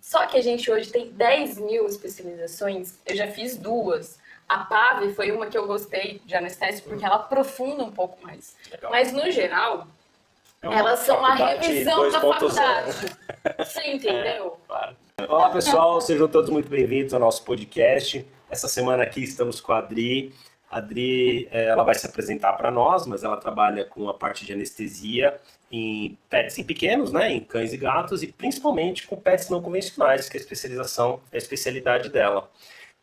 Só que a gente hoje tem 10 mil especializações, eu já fiz 2. A PAV foi uma que eu gostei de anestesia, porque ela aprofunda um pouco mais. Legal. Mas, no geral, uma elas são a faculdade revisão da 2.0. faculdade. Você entendeu? Claro. Olá, pessoal, sejam todos muito bem-vindos ao nosso podcast. Essa semana aqui estamos com a Adri. A Adri, ela vai se apresentar para nós, mas ela trabalha com a parte de anestesia em pets em pequenos, né, em cães e gatos, e principalmente com pets não convencionais, que é a especialidade dela.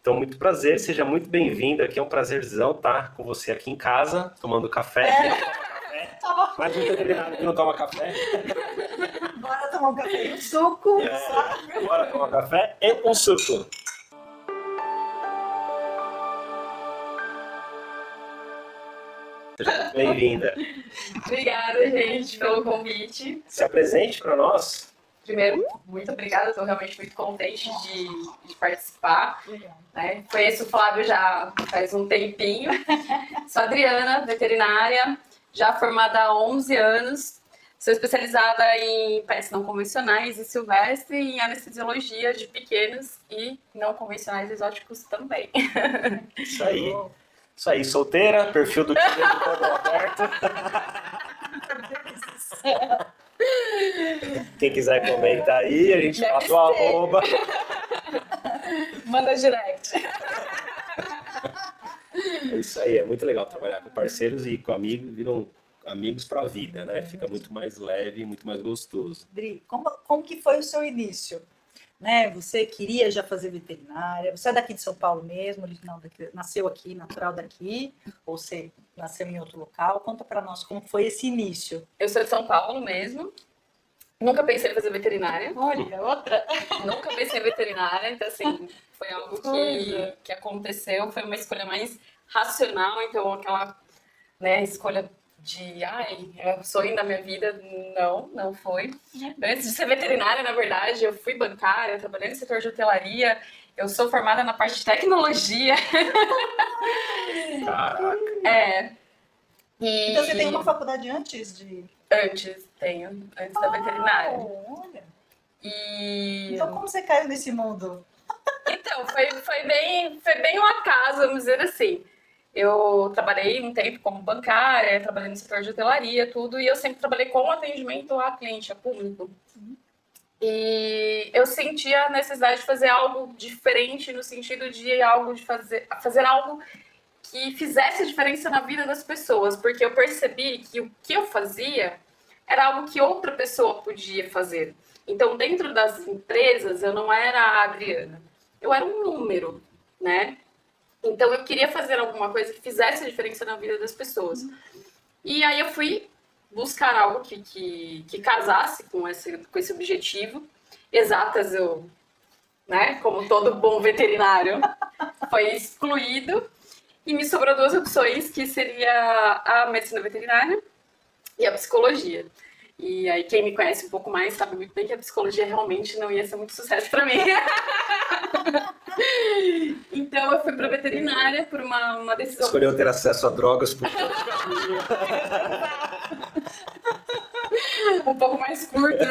Então, muito prazer, seja muito bem-vinda. Aqui é um prazerzão estar com você aqui em casa, tomando café. Mas muito veterinário que não toma café. Bora tomar um café e um suco. Bora tomar um café e um suco. Seja muito bem-vinda. Obrigada, gente, pelo convite. Se apresente para nós. Primeiro, muito obrigada, estou realmente muito contente de participar. Né? Conheço o Flávio já faz um tempinho. Sou Adriana, veterinária, já formada há 11 anos. Sou especializada em pets não convencionais e silvestre e em anestesiologia de pequenos e não convencionais exóticos também. Isso aí. Isso aí, solteira, perfil do Tinder todo aberto. Quem quiser comentar aí, a gente passa o arroba. Manda direct. É isso aí, é muito legal trabalhar com parceiros e com amigos, viram amigos para a vida, né? Fica muito mais leve, muito mais gostoso. Adri, como que foi o seu início? Né? Você queria já fazer veterinária? Você é daqui de São Paulo mesmo? Nasceu aqui, natural daqui? Ou você nasceu em outro local? Conta para nós como foi esse início. Eu sou de São Paulo mesmo. Nunca pensei em fazer veterinária. Olha, outra. Nunca pensei em veterinária, então assim, foi algo que aconteceu, foi uma escolha mais racional, então aquela, né, escolha de, é o sonho da minha vida, não foi. Antes de ser veterinária, na verdade, eu fui bancária, trabalhei no setor de hotelaria, eu sou formada na parte de tecnologia. Caraca. Então você tem uma faculdade antes de... Antes da veterinária. Olha. E... Então como você caiu nesse mundo? Então, foi bem um acaso, vamos dizer assim. Eu trabalhei um tempo como bancária, trabalhei no setor de hotelaria, tudo, e eu sempre trabalhei com atendimento a cliente, a público. E eu sentia a necessidade de fazer algo diferente, no sentido de fazer algo que fizesse diferença na vida das pessoas, porque eu percebi que o que eu fazia era algo que outra pessoa podia fazer. Então, dentro das empresas, eu não era a Adriana, eu era um número, né? Então, eu queria fazer alguma coisa que fizesse a diferença na vida das pessoas. E aí eu fui buscar algo que casasse com esse objetivo. Exatas, né, como todo bom veterinário, foi excluído. E me sobrou 2 opções, que seria a medicina veterinária e a psicologia. E aí quem me conhece um pouco mais sabe muito bem que a psicologia realmente não ia ser muito sucesso para mim. Então eu fui para veterinária por uma decisão. Escolheu ter acesso a drogas por um pouco mais curta.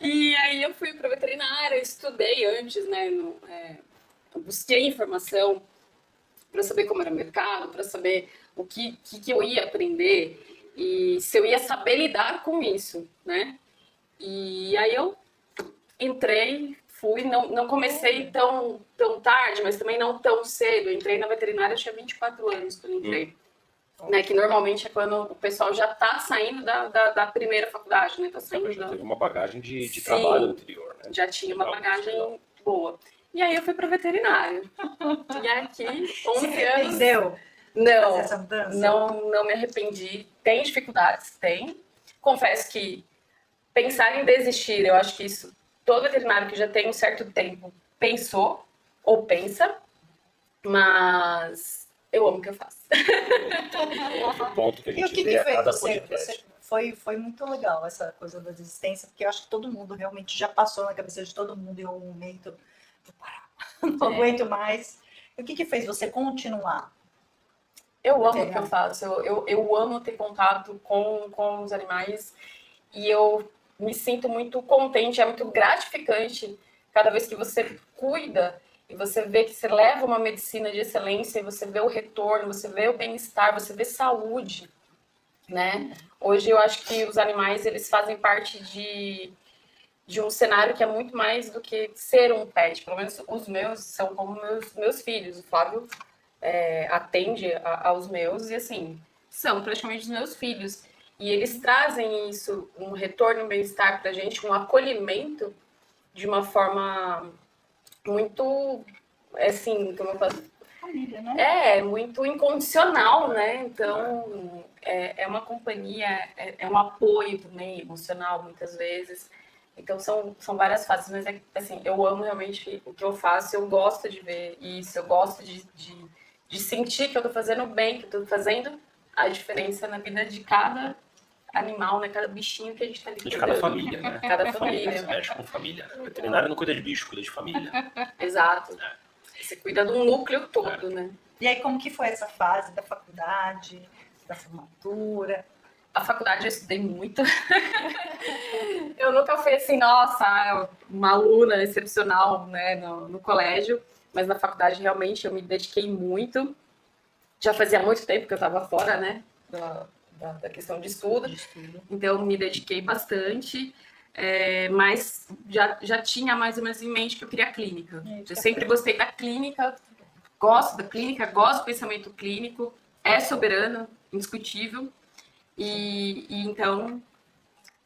E aí eu fui para veterinária, estudei antes, né? Busquei informação para saber como era o mercado, para saber o que eu ia aprender e se eu ia saber lidar com isso, né? E aí eu entrei, fui, não comecei tão tarde, mas também não tão cedo. Eu entrei na veterinária, eu tinha 24 anos quando entrei. Né, que normalmente é quando o pessoal já está saindo da primeira faculdade, né? Tá saindo já teve uma bagagem de trabalho anterior, né? Já tinha uma bagagem boa. E aí eu fui para veterinária. E aqui, 11 anos... Entendeu? Não me arrependi. Tem dificuldades? Tem. Confesso que pensar em desistir, eu acho que isso, todo veterinário que já tem um certo tempo pensou ou pensa, mas eu amo o que eu faço. Outro ponto que a E o gente que vê a fez cada você? podcast. Foi muito legal essa coisa da desistência, porque eu acho que todo mundo realmente já passou na cabeça de todo mundo em algum momento. Vou parar, não aguento mais. E o que fez você continuar? Eu amo o que eu faço, eu amo ter contato com os animais e eu me sinto muito contente, é muito gratificante cada vez que você cuida e você vê que você leva uma medicina de excelência e você vê o retorno, você vê o bem-estar, você vê saúde, né? Hoje eu acho que os animais, eles fazem parte de um cenário que é muito mais do que ser um pet. Pelo menos os meus são como meus filhos. O Flávio atende aos meus e, assim, são praticamente os meus filhos. E eles trazem isso, um retorno, um bem-estar pra gente, um acolhimento de uma forma muito, assim, como eu posso... Família, né? muito incondicional, né? Então, é uma companhia, é um apoio também emocional, muitas vezes. Então, são várias fases, mas, assim, eu amo realmente o que eu faço, eu gosto de ver isso, eu gosto de sentir que eu tô fazendo bem, que eu tô fazendo a diferença na vida de cada animal, né? Cada bichinho que a gente tá ali De cuidando. cada família, né? Cada família. Você mexe com família. O veterinário não cuida de bicho, cuida de família. Exato. Você cuida do núcleo todo, né? E aí, como que foi essa fase da faculdade, da formatura? A faculdade eu estudei muito. Eu nunca fui assim, nossa, uma aluna excepcional, né, no colégio, mas na faculdade realmente eu me dediquei muito. Já fazia muito tempo que eu estava fora, né, da questão de estudo, então eu me dediquei bastante, mas já tinha mais ou menos em mente que eu queria clínica. Eu sempre gostei da clínica, gosto do pensamento clínico, é soberano, indiscutível, e então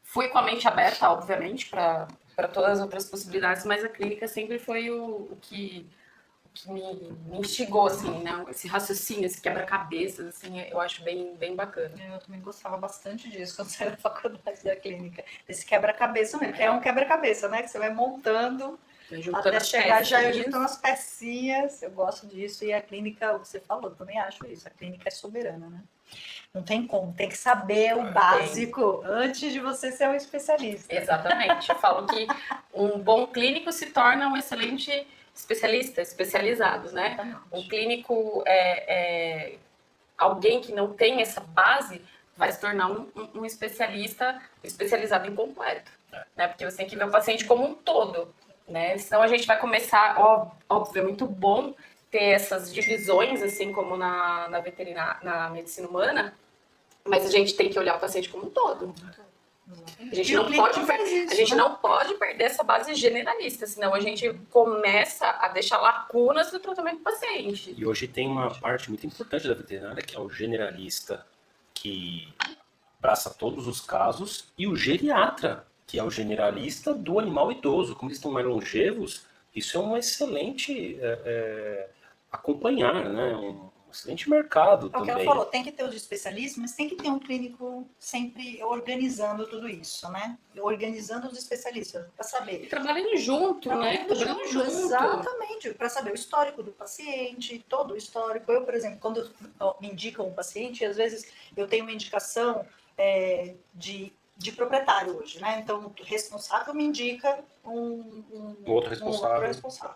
fui com a mente aberta, obviamente, para todas as outras possibilidades, mas a clínica sempre foi o que me instigou, assim, né? Esse raciocínio, esse quebra-cabeças, assim, eu acho bem bacana. Eu também gostava bastante disso quando saí da faculdade da clínica. Esse quebra-cabeça mesmo, que é um quebra-cabeça, né? Que você vai montando até chegar já juntando as pecinhas. Eu gosto disso. E a clínica, você falou, eu também acho isso. A clínica é soberana, né? Não tem como, tem que saber o básico antes de você ser um especialista. Exatamente. Eu falo que um bom clínico se torna um excelente especialista, especializado, né? Exatamente. Um clínico alguém que não tem essa base vai se tornar um especialista especializado em completo, né? Porque você tem que ver o paciente como um todo, né? Senão a gente vai começar, óbvio, é muito bom ter essas divisões, assim como na veterinária, na medicina humana, mas a gente tem que olhar o paciente como um todo. A gente não pode perder essa base generalista, senão a gente começa a deixar lacunas no tratamento do paciente. E hoje tem uma parte muito importante da veterinária, que é o generalista, que abraça todos os casos, e o geriatra, que é o generalista do animal idoso. Como eles estão mais longevos, isso é um excelente acompanhar, né? Um excelente mercado também. É o que ela falou, tem que ter os especialistas, mas tem que ter um clínico sempre organizando tudo isso, né? Organizando os especialistas, para saber. Trabalhando junto, né? Trabalhando junto. Exatamente, para saber o histórico do paciente, todo o histórico. Eu, por exemplo, quando me indicam um paciente, às vezes eu tenho uma indicação de proprietário hoje, né? Então, o responsável me indica um outro responsável.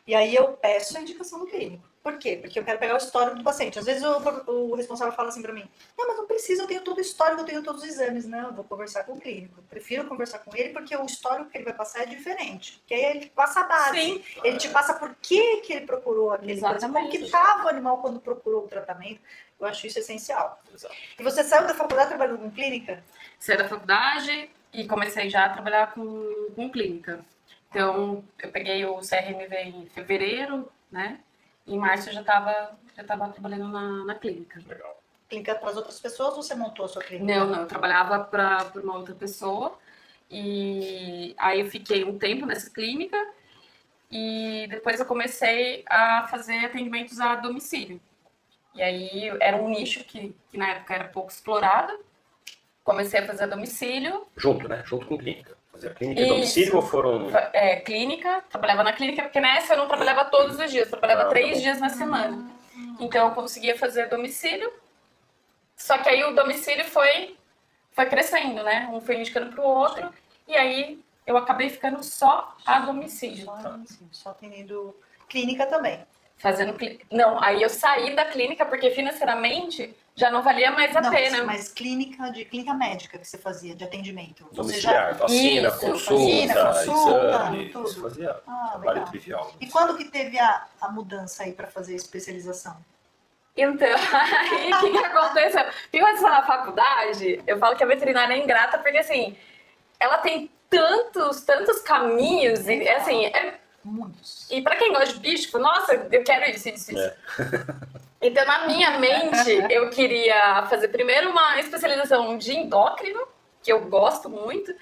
E aí eu peço a indicação do clínico. Por quê? Porque eu quero pegar o histórico do paciente. Às vezes o responsável fala assim para mim, não, mas não precisa, eu tenho todo o histórico, eu tenho todos os exames. Não, eu vou conversar com o clínico. Eu prefiro conversar com ele porque o histórico que ele vai passar é diferente. Porque aí ele te passa a base. Sim. Ele te passa por que ele procurou aquele, por exemplo, como que estava o animal quando procurou o tratamento. Eu acho isso essencial. Exato. E você saiu da faculdade trabalhando com clínica? Saí da faculdade e comecei já a trabalhar com clínica. Então, eu peguei o CRMV em fevereiro, né? Em março eu já estava trabalhando na clínica. Legal. Clínica para as outras pessoas ou você montou a sua clínica? Não, eu trabalhava para uma outra pessoa. E aí eu fiquei um tempo nessa clínica e depois eu comecei a fazer atendimentos a domicílio. E aí era um nicho que na época era pouco explorado. Comecei a fazer a domicílio. Junto, né? Junto com clínica. Fazer a clínica e domicílio ou foram... Clínica, trabalhava na clínica, porque nessa eu não trabalhava todos os dias, eu trabalhava 3 dias na semana. Então eu conseguia fazer domicílio, só que aí o domicílio foi crescendo, né? Um foi indicando para o outro, e aí eu acabei ficando só a domicílio. Só atendendo clínica também. Não, aí eu saí da clínica porque financeiramente já não valia mais a Não, pena. mas clínica médica que você fazia, de atendimento. Você Domiciliar, já... vacina, Isso, consulta, consulta, tudo. isso fazia trabalho legal. trivial. E quando que teve a mudança aí para fazer especialização? Então, aí o que aconteceu? Quando você está na faculdade, eu falo que a veterinária é ingrata, porque assim, ela tem tantos caminhos, e assim, Muitos. e para quem gosta de bicho, nossa, eu quero isso. Então, na minha mente, eu queria fazer primeiro uma especialização de endócrino, que eu gosto muito,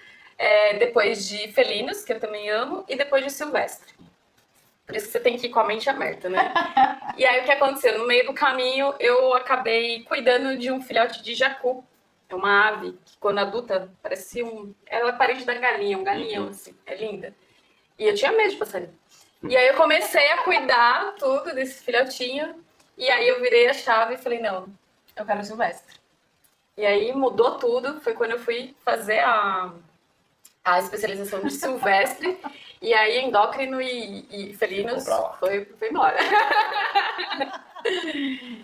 depois de felinos, que eu também amo, e depois de silvestre. Por isso que você tem que ir com a mente aberta, né? E aí o que aconteceu? No meio do caminho, eu acabei cuidando de um filhote de jacu. É uma ave que, quando adulta, parece ela é parente da galinha, um galinhão, assim. É linda. E eu tinha medo de passarinho. E aí eu comecei a cuidar tudo desse filhotinho. E aí eu virei a chave e falei, não, eu quero silvestre. E aí mudou tudo. Foi quando eu fui fazer a especialização de silvestre. E aí endócrino e felinos foi embora.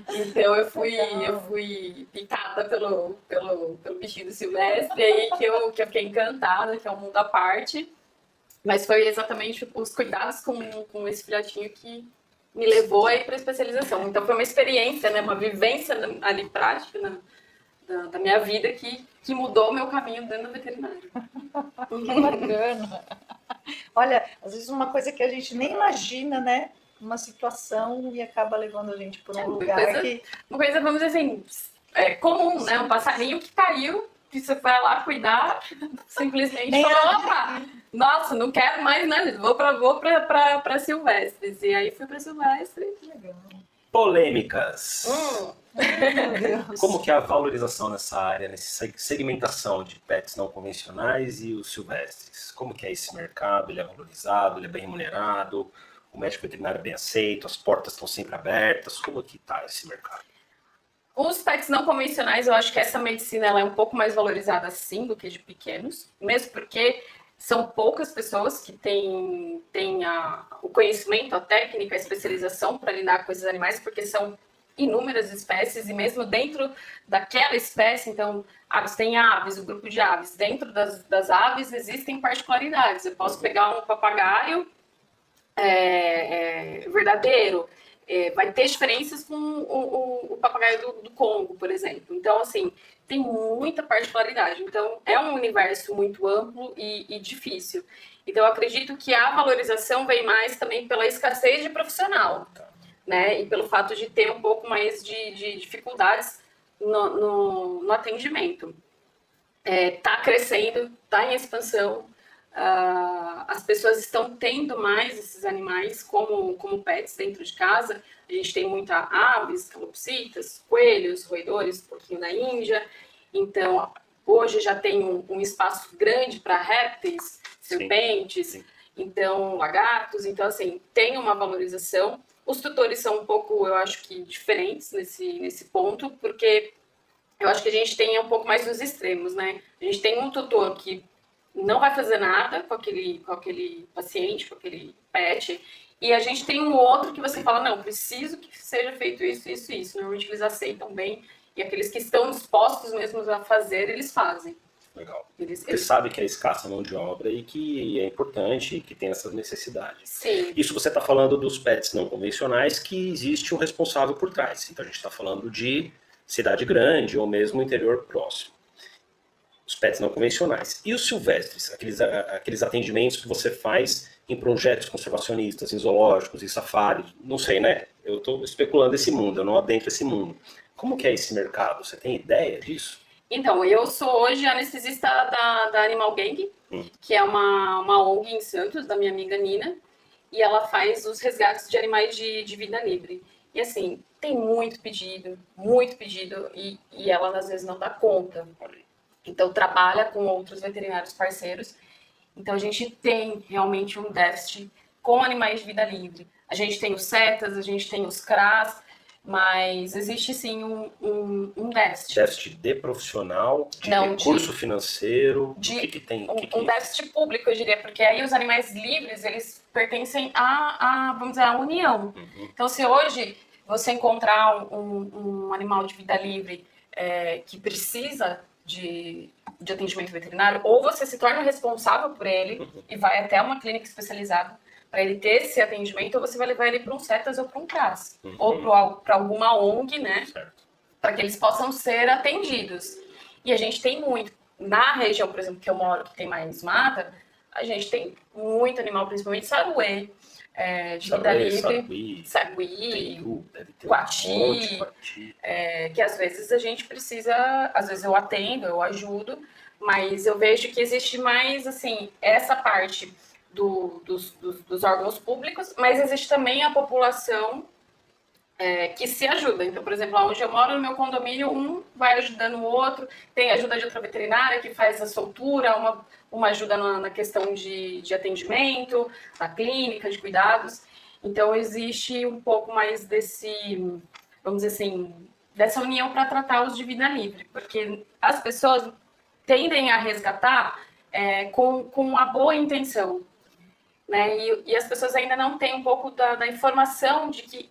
Então eu fui picada pelo bichinho do silvestre, aí que eu fiquei encantada, que é um mundo à parte. Mas foi exatamente os cuidados com esse filhotinho que me levou aí para a especialização. Então foi uma experiência, né, uma vivência ali prática da minha vida que mudou o meu caminho dentro da veterinária. Que bacana. Olha, às vezes uma coisa que a gente nem imagina, né? Uma situação e acaba levando a gente por um lugar uma coisa, vamos dizer assim, comum, né? Um passarinho que caiu, que você vai lá cuidar, simplesmente falou, opa, nossa, não quero mais, né? Vou pra Silvestres. E aí fui pra Silvestre. Legal. Polêmicas. Como que é a valorização nessa área, nessa segmentação de pets não convencionais e os silvestres? Como que é esse mercado? Ele é valorizado? Ele é bem remunerado? O médico veterinário é bem aceito? As portas estão sempre abertas? Como que está esse mercado? Os pets não convencionais, eu acho que essa medicina ela é um pouco mais valorizada sim do que de pequenos, mesmo porque são poucas pessoas que têm o conhecimento, a técnica, a especialização para lidar com esses animais, porque são inúmeras espécies e mesmo dentro daquela espécie, então, tem aves, o grupo de aves. Dentro das aves existem particularidades. Eu posso pegar um papagaio verdadeiro, vai ter diferenças com o papagaio do Congo, por exemplo. Então, assim, tem muita particularidade. Então, é um universo muito amplo e difícil. Então, eu acredito que a valorização vem mais também pela escassez de profissional, né? E pelo fato de ter um pouco mais de dificuldades no atendimento. Tá crescendo, tá em expansão. As pessoas estão tendo mais esses animais como pets dentro de casa. A gente tem muita aves, calopsitas, coelhos, roedores, porquinho da Índia. Então, hoje já tem um espaço grande para répteis, serpentes, sim. Então, lagartos. Então, assim, tem uma valorização. Os tutores são um pouco, eu acho que, diferentes nesse ponto, porque eu acho que a gente tem um pouco mais dos extremos, né? A gente tem um tutor que não vai fazer nada com aquele paciente, com aquele pet, e a gente tem um outro que você fala, não, preciso que seja feito isso, isso, isso. Normalmente eles aceitam bem, e aqueles que estão dispostos mesmo a fazer, eles fazem. Legal. Porque sabe que é escassa mão de obra e que é importante e que tem essas necessidades. Sim. Isso você está falando dos pets não convencionais, que existe um responsável por trás. Então a gente está falando de cidade grande ou mesmo interior próximo. Os pets não convencionais. E os silvestres, aqueles atendimentos que você faz em projetos conservacionistas, em zoológicos, em safaris, não sei, né? Eu estou especulando esse mundo, eu não adentro esse mundo. Como que é esse mercado? Você tem ideia disso? Então, eu sou hoje anestesista da Animal Gang, que é uma ONG em Santos, da minha amiga Nina, e ela faz os resgates de animais de vida livre. E assim, tem muito pedido, e ela às vezes não dá conta. Então, trabalha com outros veterinários parceiros. Então, a gente tem realmente um déficit com animais de vida livre. A gente tem os CETAs, a gente tem os CRAS, mas existe sim um déficit. Déficit de profissional, de recurso financeiro, que tem? Um déficit público, eu diria, porque aí os animais livres, eles pertencem vamos dizer, à União. Então, se hoje você encontrar um animal de vida livre que precisa de atendimento veterinário, ou você se torna responsável por ele e vai até uma clínica especializada para ele ter esse atendimento, ou você vai levar ele para um CETAS ou para um CRAS, ou para alguma ONG, né? Para que eles possam ser atendidos. E a gente tem muito. Na região, por exemplo, que eu moro, que tem mais mata, a gente tem muito animal, principalmente saruê, de vida livre, sagui, coati, que às vezes a gente precisa, às vezes eu atendo, eu ajudo, mas eu vejo que existe mais, assim, essa parte dos órgãos públicos, mas existe também a população que se ajuda. Então, por exemplo, onde eu moro, no meu condomínio, um vai ajudando o outro, tem ajuda de outra veterinária que faz a soltura, uma ajuda na questão de atendimento, na clínica, de cuidados. Então, existe um pouco mais desse, vamos dizer assim, dessa união para tratar os de vida livre, porque as pessoas tendem a resgatar com a boa intenção, né? E as pessoas ainda não têm um pouco da informação de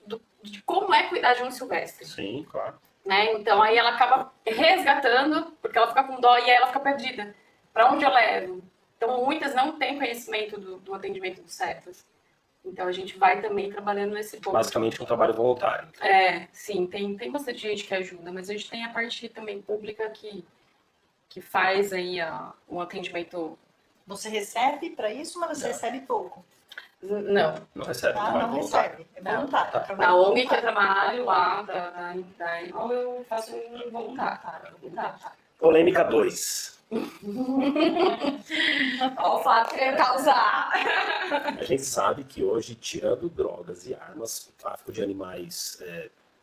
como é cuidar de um silvestre. Sim, claro. Né? Então aí ela acaba resgatando, porque ela fica com dó e aí ela fica perdida. Para onde eu levo? Então muitas não têm conhecimento do atendimento dos CETAS. Então a gente vai também trabalhando nesse ponto. Basicamente um trabalho voluntário. Sim, tem bastante gente que ajuda, mas a gente tem a parte também pública que faz aí um atendimento. Você recebe para isso, mas você recebe pouco? Não. Não recebe. Não recebe. É voluntário. Na ONG que eu trabalho lá, eu faço um voluntário. Polêmica 2. Olha o fato que eu ia causar. A gente sabe que hoje, tirando drogas e armas, o tráfico de animais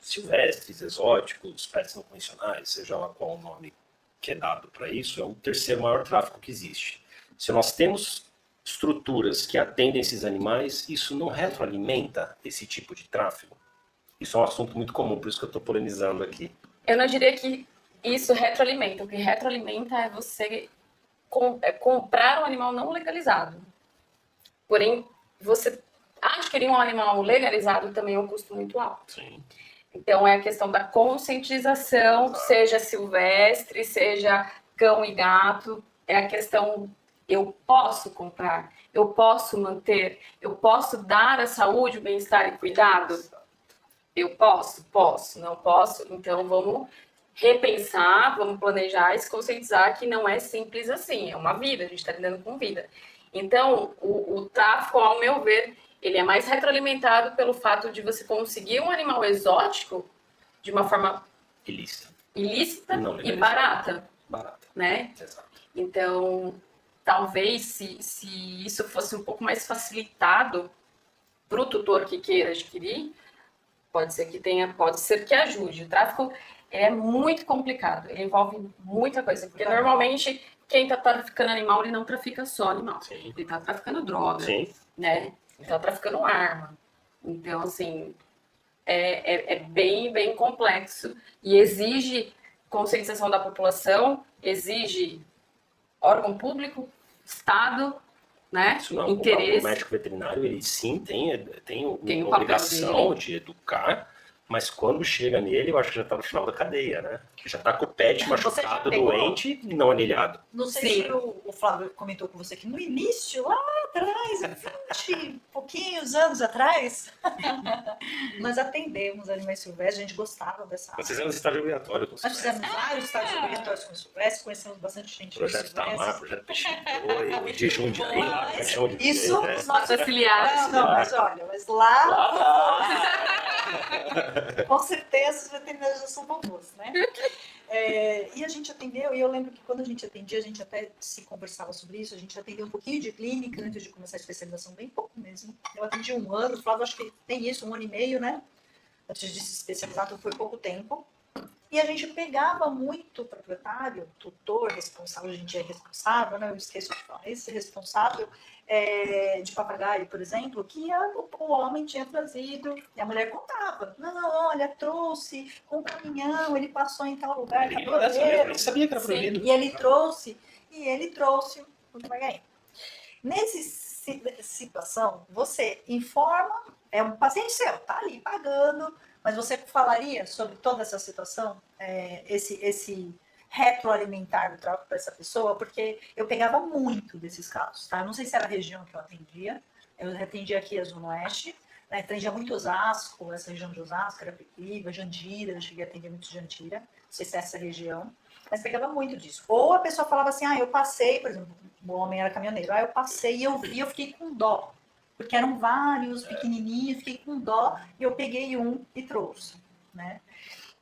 silvestres, exóticos, pets não convencionais, seja lá qual o nome que é dado para isso, é o terceiro maior tráfico que existe. Se nós temos estruturas que atendem esses animais, isso não retroalimenta esse tipo de tráfego? Isso é um assunto muito comum, por isso que eu estou polemizando aqui. Eu não diria que isso retroalimenta. O que retroalimenta é você comprar um animal não legalizado. Porém, você adquirir um animal legalizado também é um custo muito alto. Sim. Então, é a questão da conscientização, seja silvestre, seja cão e gato. É a questão, eu posso comprar, eu posso manter, eu posso dar a saúde, o bem-estar e cuidado? Eu posso? Posso. Não posso? Então, vamos repensar, vamos planejar e se conscientizar que não é simples assim. É uma vida, a gente está lidando com vida. Então, o tráfico, ao meu ver, ele é mais retroalimentado pelo fato de você conseguir um animal exótico de uma forma ilícita e barata. Né? Exato. Então, talvez se isso fosse um pouco mais facilitado para o tutor que queira adquirir, pode ser que ajude. O tráfico é muito complicado, ele envolve muita coisa, porque normalmente quem está traficando animal, ele não trafica só animal. Sim. Ele está traficando droga, sim, né? Ele está traficando arma. Então, assim, é bem, bem complexo e exige conscientização da população, exige órgão público, Estado, né? Isso não, interesse. O médico veterinário, ele sim tem uma obrigação de educar, mas quando chega nele, eu acho que já está no final da cadeia, né? Que já está com o pet machucado, doente e não anilhado. Não sei se o Flávio comentou com você que no início, lá atrás, 20 e pouquinhos anos atrás, nós atendemos animais silvestres, a gente gostava dessa área. Nós fizemos estágio obrigatório com Nós fizemos vários estágios obrigatórios com silvestres, conhecemos bastante gente. Projeto Tamar, Projeto Peixe Boi, de Jundiaí, lá, Caixão de isso, Vida, os nossos auxiliares. Não, mas olha, mas lá com certeza os veterinários já são robôs, né? E a gente atendeu, e eu lembro que quando a gente atendia, a gente até se conversava sobre isso, a gente atendeu um pouquinho de clínica antes de começar a especialização, bem pouco mesmo. Eu atendi 1 ano, o Flávio acho que tem isso, 1 ano e meio, né? Antes de se especializar, então foi pouco tempo. E a gente pegava muito proprietário, tutor, responsável, a gente é responsável, né? Eu esqueço de falar, esse responsável de papagaio, por exemplo, que o homem tinha trazido, e a mulher contava. Não, olha, trouxe com um caminhão, ele passou em tal lugar, ele sabia que era proibido. E ele trouxe o papagaio. Nessa situação, você informa, é um paciente seu, tá ali pagando, Mas você falaria sobre toda essa situação, esse retroalimentar do trabalho para essa pessoa? Porque eu pegava muito desses casos, tá? Eu não sei se era a região que eu atendia aqui a Zona Oeste, né? Atendia muito Osasco, essa região de Osasco, Carapicuíba, Jandira, eu cheguei a atender muito Jandira, não sei se é essa região, mas pegava muito disso. Ou a pessoa falava assim, eu passei, por exemplo, o homem era caminhoneiro, eu passei e eu vi, eu fiquei com dó, porque eram vários pequenininhos, fiquei com dó e eu peguei um e trouxe, né?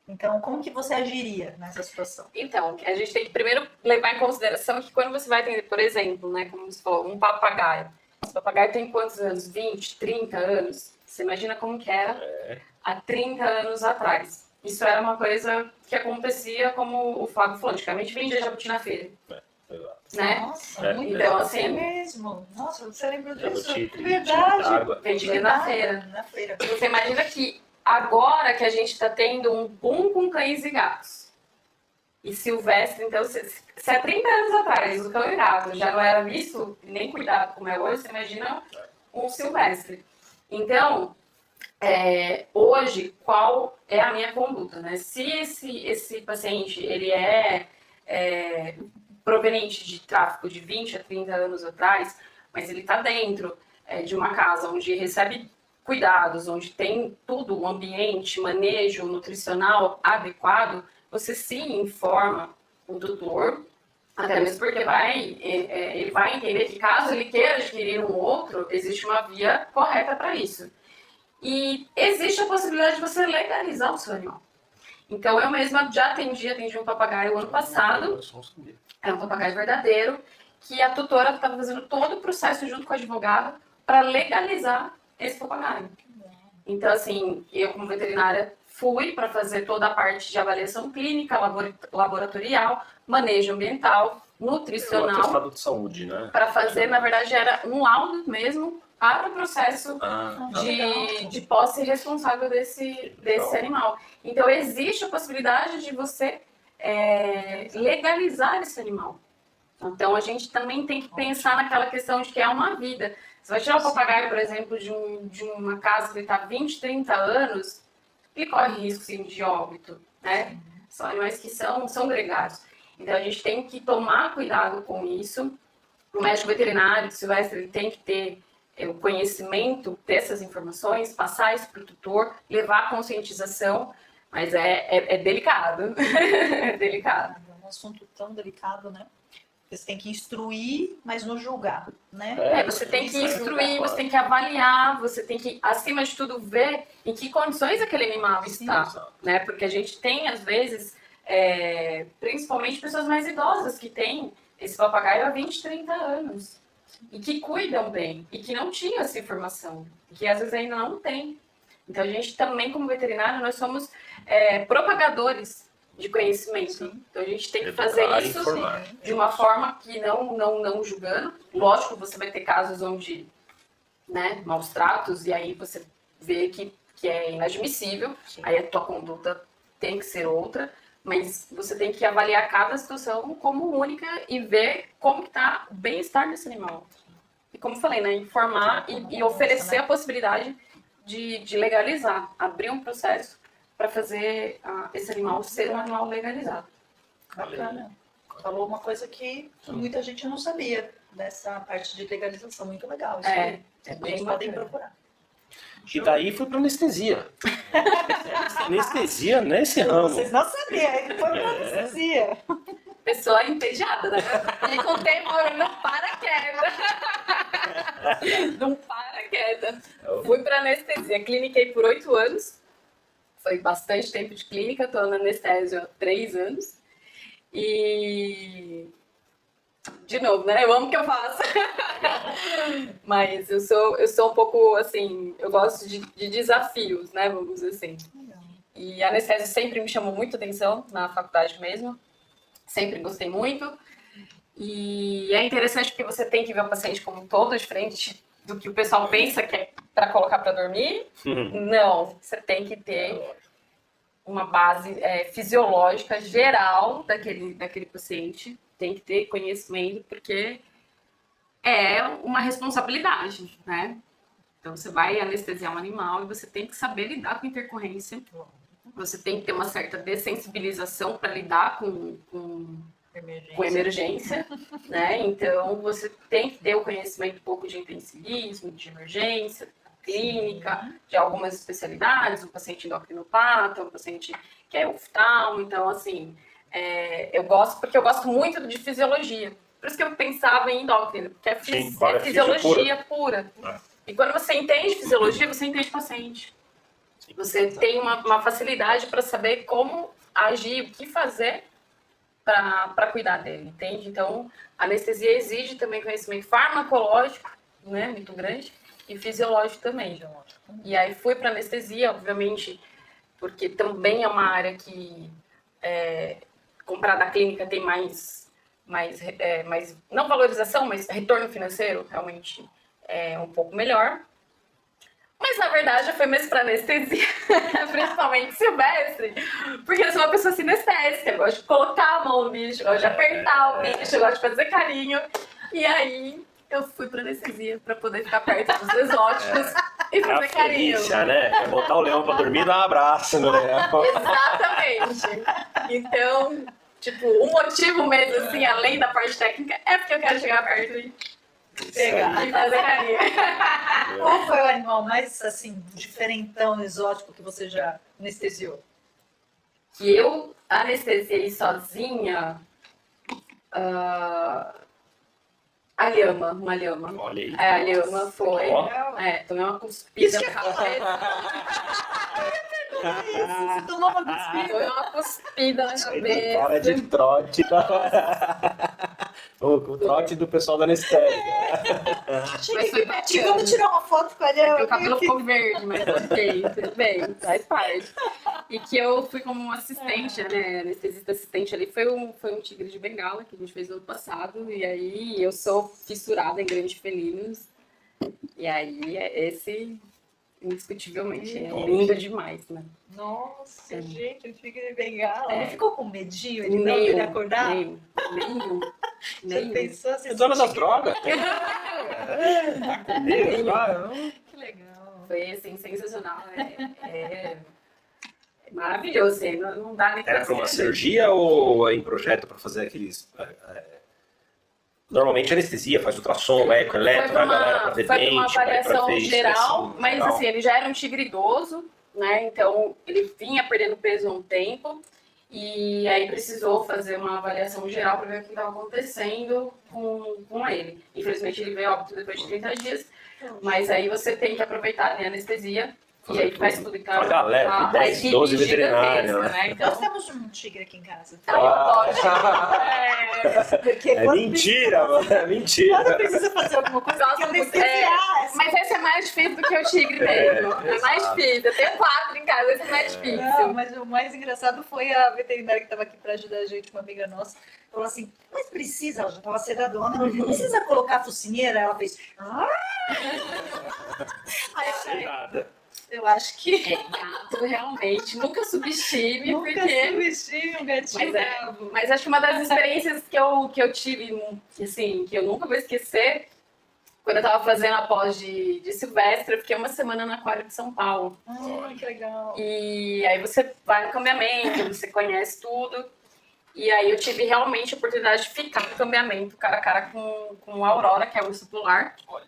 Então, como que você agiria nessa situação? Então, a gente tem que primeiro levar em consideração que quando você vai atender, por exemplo, né, como você falou, um papagaio. Esse papagaio tem quantos anos? 20, 30 anos? Você imagina como que era há 30 anos atrás. Isso era uma coisa que acontecia, como o Flávio falou, antigamente vendia jabuti na feira. Né? Nossa, muito Então, assim, mesmo. Nossa, você lembrou disso? Jabuti, Verdade. vendia na feira. Na feira. Você imagina que agora que a gente está tendo um boom com cães e gatos. E silvestre, então, se há 30 anos atrás o cão e gato já não era visto, nem cuidado como é hoje, você imagina um silvestre. Então, hoje, qual é a minha conduta? Né? Se esse paciente ele é proveniente de tráfico de 20 a 30 anos atrás, mas ele está dentro de uma casa onde recebe cuidados, onde tem tudo, um ambiente, manejo nutricional adequado, você sim informa o tutor, até mesmo porque ele vai entender que caso ele queira adquirir um outro, existe uma via correta para isso. E existe a possibilidade de você legalizar o seu animal. Então, eu mesma já atendi um papagaio ano passado, é um papagaio verdadeiro, que a tutora estava fazendo todo o processo junto com o advogado para legalizar esse papagaio. Então, assim, eu como veterinária fui para fazer toda a parte de avaliação clínica, laboratorial, manejo ambiental, nutricional. Um atestado de saúde, né? Para fazer, na verdade, era um laudo mesmo para o processo de posse responsável desse animal. Então, existe a possibilidade de você legalizar esse animal. Então, a gente também tem que pensar naquela questão de que é uma vida. Você vai tirar o papagaio, por exemplo, de uma casa que está 20, 30 anos, ele corre risco sim, de óbito, né? São animais que são gregários. Então, a gente tem que tomar cuidado com isso. O médico veterinário, silvestre, ele tem que ter o conhecimento dessas informações, passar isso para o tutor, levar a conscientização, mas é delicado. É delicado. É um assunto tão delicado, né? Você tem que instruir, mas não julgar, né? Você tem que instruir, você tem que avaliar, você tem que, acima de tudo, ver em que condições aquele animal está, né? Porque a gente tem, às vezes, principalmente pessoas mais idosas que têm esse papagaio há 20, 30 anos e que cuidam bem e que não tinham essa informação, que às vezes ainda não tem. Então, a gente também, como veterinário, nós somos propagadores de conhecimento. Sim. Então, a gente tem que fazer isso de uma forma que não julgando. Lógico, você vai ter casos onde, né, maus tratos, e aí você vê que é inadmissível, aí a tua conduta tem que ser outra, mas você tem que avaliar cada situação como única e ver como está o bem-estar desse animal. E como eu falei, né, informar e oferecer a possibilidade de legalizar, abrir um processo para fazer esse animal ser um animal legalizado. Bacana. Falou uma coisa que muita gente não sabia, dessa parte de legalização. Muito legal. Isso aí. Bem podem bacana. procurar. E daí foi para anestesia. Anestesia nesse ramo. Vocês não sabiam, ele foi para anestesia. Pessoa entediada, né? E com o tempo não para quieta. Não para quieta. Fui para anestesia. Cliniquei por 8 anos. Foi bastante tempo de clínica. Estou na anestésio há 3 anos. E... de novo, né? Eu amo o que eu faço. Mas eu sou um pouco, assim... eu gosto de desafios, né? Vamos dizer assim. E a anestésio sempre me chamou muito atenção na faculdade mesmo. Sempre gostei muito. E é interessante porque você tem que ver o paciente como um todo, diferente do que o pessoal pensa que é para colocar para dormir. Não, você tem que ter uma base fisiológica geral daquele paciente. Tem que ter conhecimento, porque é uma responsabilidade, né? Então, você vai anestesiar um animal e você tem que saber lidar com intercorrência. Você tem que ter uma certa dessensibilização para lidar com emergência, né? Então, você tem que ter o conhecimento um pouco de intensivismo, de emergência, clínica, de algumas especialidades, um paciente endocrinopata, um paciente que é oftalmo. Então, assim, eu gosto, porque eu gosto muito de fisiologia. Por isso que eu pensava em endócrino, porque é fisiologia pura. E quando você entende fisiologia, você entende o paciente. Você tem uma facilidade para saber como agir, o que fazer para cuidar dele, entende? Então, a anestesia exige também conhecimento farmacológico, né, muito grande, e fisiológico também. E aí fui para anestesia, obviamente, porque também é uma área que, comparada à clínica, tem mais não valorização, mas retorno financeiro realmente é um pouco melhor. Mas, na verdade, eu fui mais para anestesia, principalmente silvestre, porque eu sou uma pessoa sinestésica, eu gosto de colocar a mão no bicho, eu gosto de apertar o bicho, eu gosto de fazer carinho. E aí, eu fui para anestesia para poder ficar perto dos exóticos e fazer carinho. Delícia, né? Quer botar o leão para dormir, dá um abraço no leão. Exatamente. Então, tipo, o motivo mesmo, assim, além da parte técnica, é porque eu quero chegar perto e pegar e fazer carinho. Qual foi o animal mais, assim, diferentão, exótico que você já anestesiou? Que eu anestesiei sozinha, a lhama, uma lhama. Olha aí. A lhama foi. Ó. Tomei uma cuspida na Você tomou uma cuspida? Tomei uma cuspida na cabeça. Hora de trote. O trote do pessoal da anestésia. Mas foi bacana. Vamos tirar uma foto com a Lhama. Meu cabelo ficou verde, mas ok, tudo bem, faz parte. E que eu fui como assistente, né? Anestesista assistente ali. Foi um tigre de Bengala que a gente fez no ano passado. E aí eu sou fissurada em grandes felinos. E aí esse, indiscutivelmente, é lindo demais, né? Nossa, gente, o tigre de Bengala. Ele ficou com medinho? Ele não Nenhum, queria acordar? nenhum. Você pensou assim? É dona das drogas. Que legal. Foi assim, sensacional. É maravilhoso, assim, não dá nem Era para uma cirurgia ou é em projeto para fazer aqueles. Normalmente anestesia, faz ultrassom, eco, eletro, vai a galera para ver foi dente, uma avaliação geral, mas geral. assim, ele já era um tigre idoso, né? Então ele vinha perdendo peso há um tempo. E aí precisou fazer uma avaliação geral para ver o que estava acontecendo com ele. Infelizmente ele veio a óbito depois de 30 dias, mas aí você tem que aproveitar a anestesia e aí faz tudo em casa. Uma galera, 10, 12 veterinários, né? Então, Nós temos um tigre aqui em casa. eu gosto. Porque É mentira, mano, é mentira. quando precisa fazer alguma coisa, tem que anestesiar. Mas esse é mais difícil do que o tigre mesmo. É mais difícil. Eu tenho 4 em casa, esse é mais difícil. Não, mas o mais engraçado foi a veterinária que estava aqui para ajudar a gente, uma amiga nossa, falou assim, mas precisa, ela já estava sedadona, precisa colocar a focinheira? Ela fez... Aí eu acho que... gato, realmente. Nunca subestime, Nunca porque... subestime um gatinho bravo. Mas acho que uma das experiências que eu tive, assim, que eu nunca vou esquecer, quando eu tava fazendo a pós de Silvestre, eu fiquei uma semana no Aquário de São Paulo. Ai, que legal. E aí você vai no cambiamento, você conhece tudo. E aí eu tive realmente a oportunidade de ficar no cambiamento, cara a cara com a Aurora, que é o urso polar. Olha,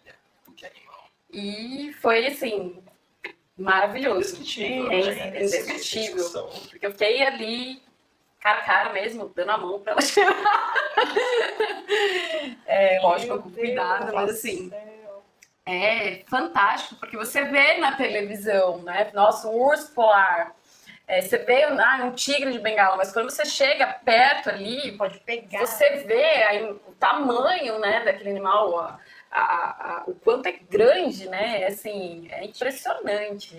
que animal. E foi, assim, maravilhoso. É indescritível. Porque eu fiquei ali, cara a cara mesmo, dando a mão pra ela tirar. Lógico, com cuidado, mas assim... É fantástico, porque você vê na televisão, né? Nossa, um urso polar. Você vê um tigre de Bengala, mas quando você chega perto ali, Pode pegar. você vê aí, o tamanho, né, daquele animal, o quanto é grande, né? Assim, é impressionante.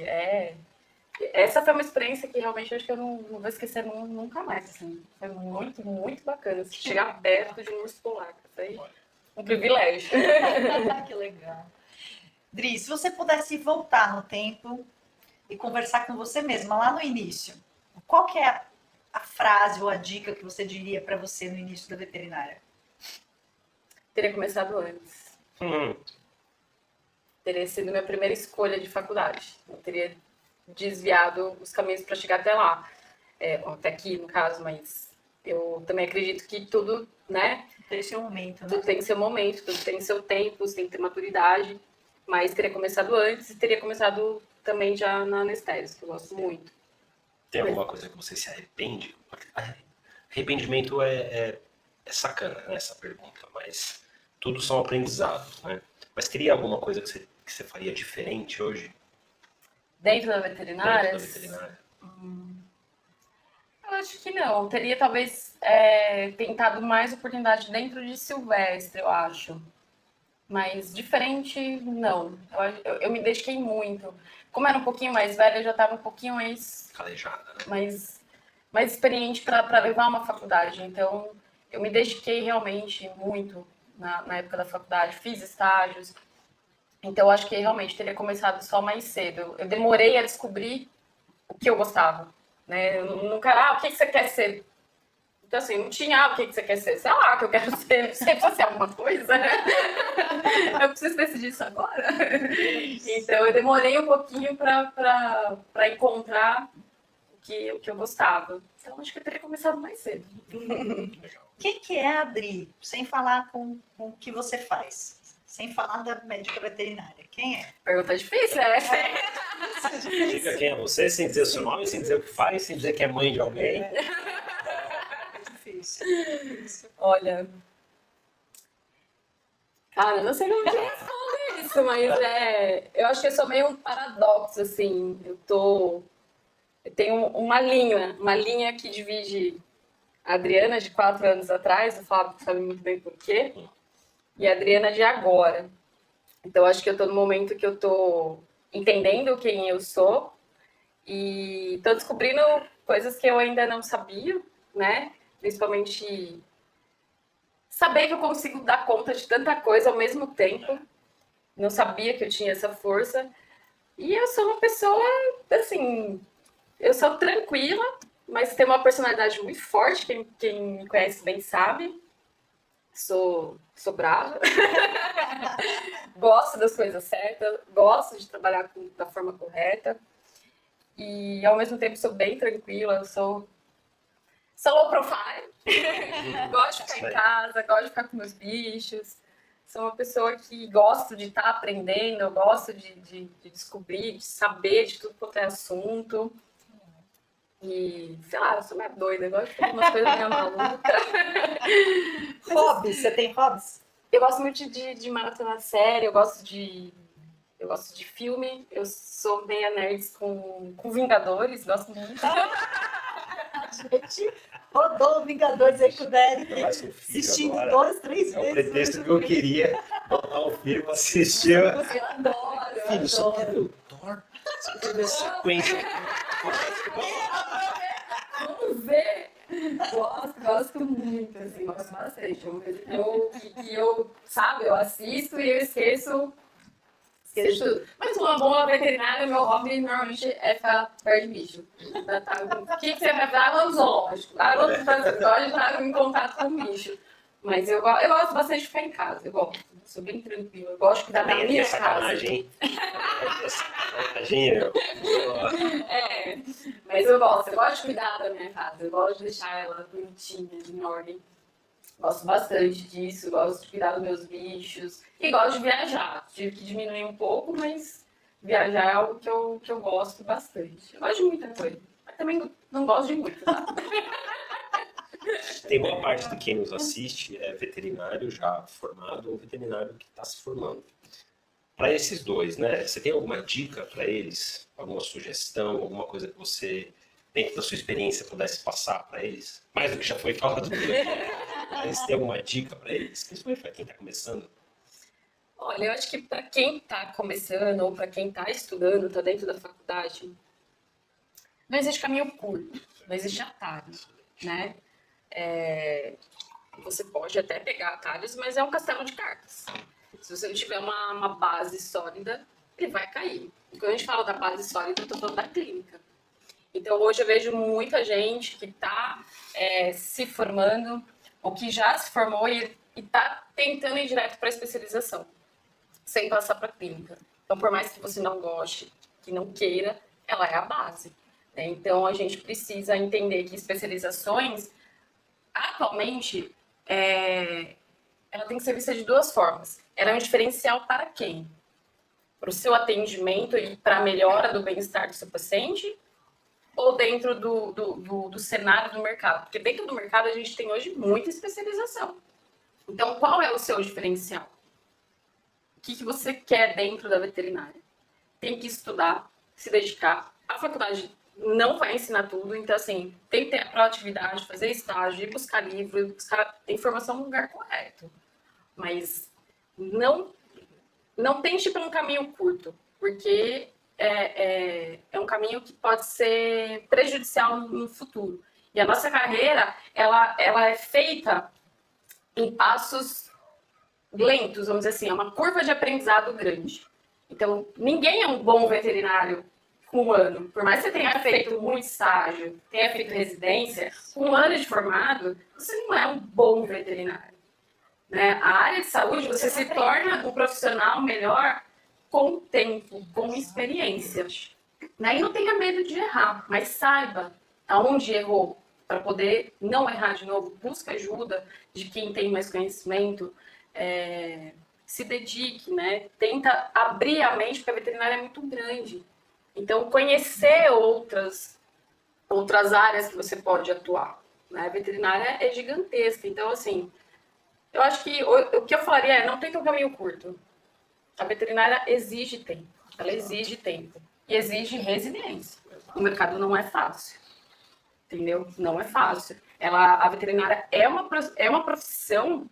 Essa foi uma experiência que realmente eu acho que eu não vou esquecer nunca mais. Assim. Foi muito, muito bacana. Chegar perto de um urso polar. Foi um privilégio. Que legal. Dri, se você pudesse voltar no tempo e conversar com você mesma lá no início, qual que é a frase ou a dica que você diria para você no início da veterinária? Teria começado antes. Teria sido minha primeira escolha de faculdade. Eu teria desviado os caminhos para chegar até lá. Até aqui, no caso, mas eu também acredito que tudo, né? Tem seu momento, né? Tudo tem seu momento, tudo tem seu tempo, você tem que ter maturidade. Mas teria começado antes e teria começado também já na anestésia, que eu gosto muito. Tem alguma coisa que você se arrepende? Arrependimento é sacana, né, essa pergunta, mas tudo são aprendizados, né? Mas teria alguma coisa que você faria diferente hoje? Dentro da veterinária? Dentro da veterinária? Eu acho que não. Teria talvez tentado mais oportunidade dentro de Silvestre, eu acho. Mas diferente, não. Eu me dediquei muito. Como era um pouquinho mais velha, eu já estava um pouquinho Calejada, né? mais experiente para levar uma faculdade. Então, eu me dediquei realmente muito na época da faculdade. Fiz estágios. Então, eu acho que realmente teria começado só mais cedo. Eu demorei a descobrir o que eu gostava. Né? Eu nunca, o que você quer ser? Então, assim, não tinha, o que você quer ser? Sei lá, o que eu quero ser. Não sei se ser alguma coisa, né? Eu preciso decidir isso agora. Então, eu demorei um pouquinho para encontrar o que eu gostava. Então, acho que eu teria começado mais cedo. Quem que é a Adri? Sem falar com o que você faz. Sem falar da médica veterinária. Quem é? Pergunta difícil, né? Diga quem é você, sem dizer o seu nome, sem dizer o que faz, sem dizer que é mãe de alguém. É difícil. Olha... Cara, eu não sei como responder isso, mas eu acho que eu sou meio um paradoxo, assim. Eu tenho uma linha que divide a Adriana de 4 anos atrás, o Fábio sabe muito bem por quê, e a Adriana de agora. Então, acho que eu tô no momento que eu tô entendendo quem eu sou e tô descobrindo coisas que eu ainda não sabia, né? Principalmente saber que eu consigo dar conta de tanta coisa ao mesmo tempo. Não sabia que eu tinha essa força. E eu sou uma pessoa, assim, eu sou tranquila, mas tenho uma personalidade muito forte. Quem me conhece bem sabe. Sou brava. Gosto das coisas certas, gosto de trabalhar da forma correta. E, ao mesmo tempo, sou bem tranquila, sou low profile. Gosto de ficar em casa, gosto de ficar com meus bichos. Sou uma pessoa que gosto de estar aprendendo, eu gosto de descobrir, de saber de tudo quanto é assunto. E, sei lá, eu sou meio doida, eu gosto de fazer umas coisas meio malucas. Hobbies, você tem hobbies? Eu gosto muito de maratonar série, eu gosto de filme, eu sou meia nerd com Vingadores, gosto muito. A gente rodou Vingadores aí com o Derek, assistindo 2, 3 vezes. É o pretexto que eu queria botar o filme, assistir. Eu adoro, Filho, você adoro. quer ver o Thor? Você quer ver a sequência? Vamos ver! Gosto muito, assim, gosto bastante. É uma coisa que eu, sabe, eu assisto e eu esqueço tudo. Mas uma boa veterinária, meu hobby normalmente é ficar perto de bicho. O que você vai dar? Água no zoológico. Água no zoológico, estar em contato com o bicho. Mas eu gosto bastante de ficar em casa, eu gosto. Sou bem tranquila, eu gosto de cuidar da Também é minha casa. sacanagem. É sacanagem, eu. Mas eu gosto de cuidar da minha casa, eu gosto de deixar ela bonitinha, em ordem. Gosto bastante disso, gosto de cuidar dos meus bichos e gosto de viajar. Tive que diminuir um pouco, mas viajar é algo que eu gosto bastante. Eu gosto de muita coisa, mas também não gosto de muito, tá? Tem boa parte de quem nos assiste é veterinário já formado ou veterinário que está se formando. Para esses dois, né? Você tem alguma dica para eles? Alguma sugestão? Alguma coisa que você, dentro da sua experiência, pudesse passar para eles? Mais do que já foi falado. Mas tem alguma dica para eles? Principalmente para quem está começando. Olha, eu acho que para quem está começando ou para quem está estudando, está dentro da faculdade, não existe caminho curto, não existe atalho, né? Você pode até pegar atalhos, mas é um castelo de cartas. Se você não tiver uma base sólida, ele vai cair. E quando a gente fala da base sólida, eu estou falando da clínica. Então, hoje eu vejo muita gente que está se formando, ou que já se formou e está tentando ir direto para a especialização, sem passar para a clínica. Então, por mais que você não goste, que não queira, ela é a base, né? Então, a gente precisa entender que especializações, atualmente, ela tem que ser vista de duas formas. Ela é um diferencial para quem? Para o seu atendimento e para a melhora do bem-estar do seu paciente? Ou dentro do cenário do mercado? Porque dentro do mercado a gente tem hoje muita especialização. Então, qual é o seu diferencial? O que você quer dentro da veterinária? Tem que estudar, se dedicar. A faculdade não vai ensinar tudo, então, assim, tem que ter a proatividade, fazer estágio, ir buscar livro, buscar informação no lugar correto. Mas não tente pelo um caminho curto, porque é um caminho que pode ser prejudicial no futuro. E a nossa carreira, ela é feita em passos lentos, vamos dizer assim, é uma curva de aprendizado grande. Então, ninguém é um bom veterinário com um ano. Por mais que você tenha feito muito estágio, tenha feito residência, com um ano de formado, você não é um bom veterinário. Né? A área de saúde, você se torna um profissional melhor com o tempo, com experiência. Né? E não tenha medo de errar, mas saiba aonde errou, para poder não errar de novo. Busca ajuda de quem tem mais conhecimento, se dedique, né? Tenta abrir a mente, porque a veterinária é muito grande. Então, conhecer outras áreas que você pode atuar. Né? A veterinária é gigantesca, então, assim, eu acho que o que eu falaria é, não tenta um caminho curto. A veterinária exige tempo. Ela exige tempo. E exige resiliência. O mercado não é fácil. Entendeu? Não é fácil. A veterinária é uma profissão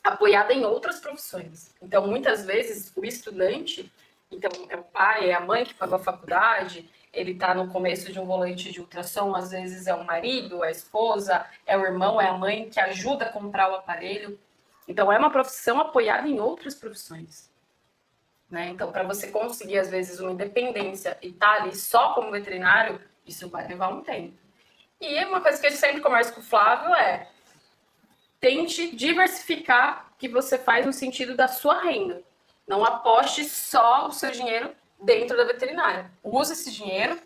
apoiada em outras profissões. Então, muitas vezes, o estudante, então, é o pai, é a mãe que pagou a faculdade, ele está no começo de um volante de ultrassom, às vezes é o marido, é a esposa, é o irmão, é a mãe que ajuda a comprar o aparelho. Então, é uma profissão apoiada em outras profissões. Né? Então, para você conseguir, às vezes, uma independência e estar ali só como veterinário, isso vai levar um tempo. E uma coisa que eu sempre converso com o Flávio é tente diversificar o que você faz no sentido da sua renda. Não aposte só o seu dinheiro dentro da veterinária. Use esse dinheiro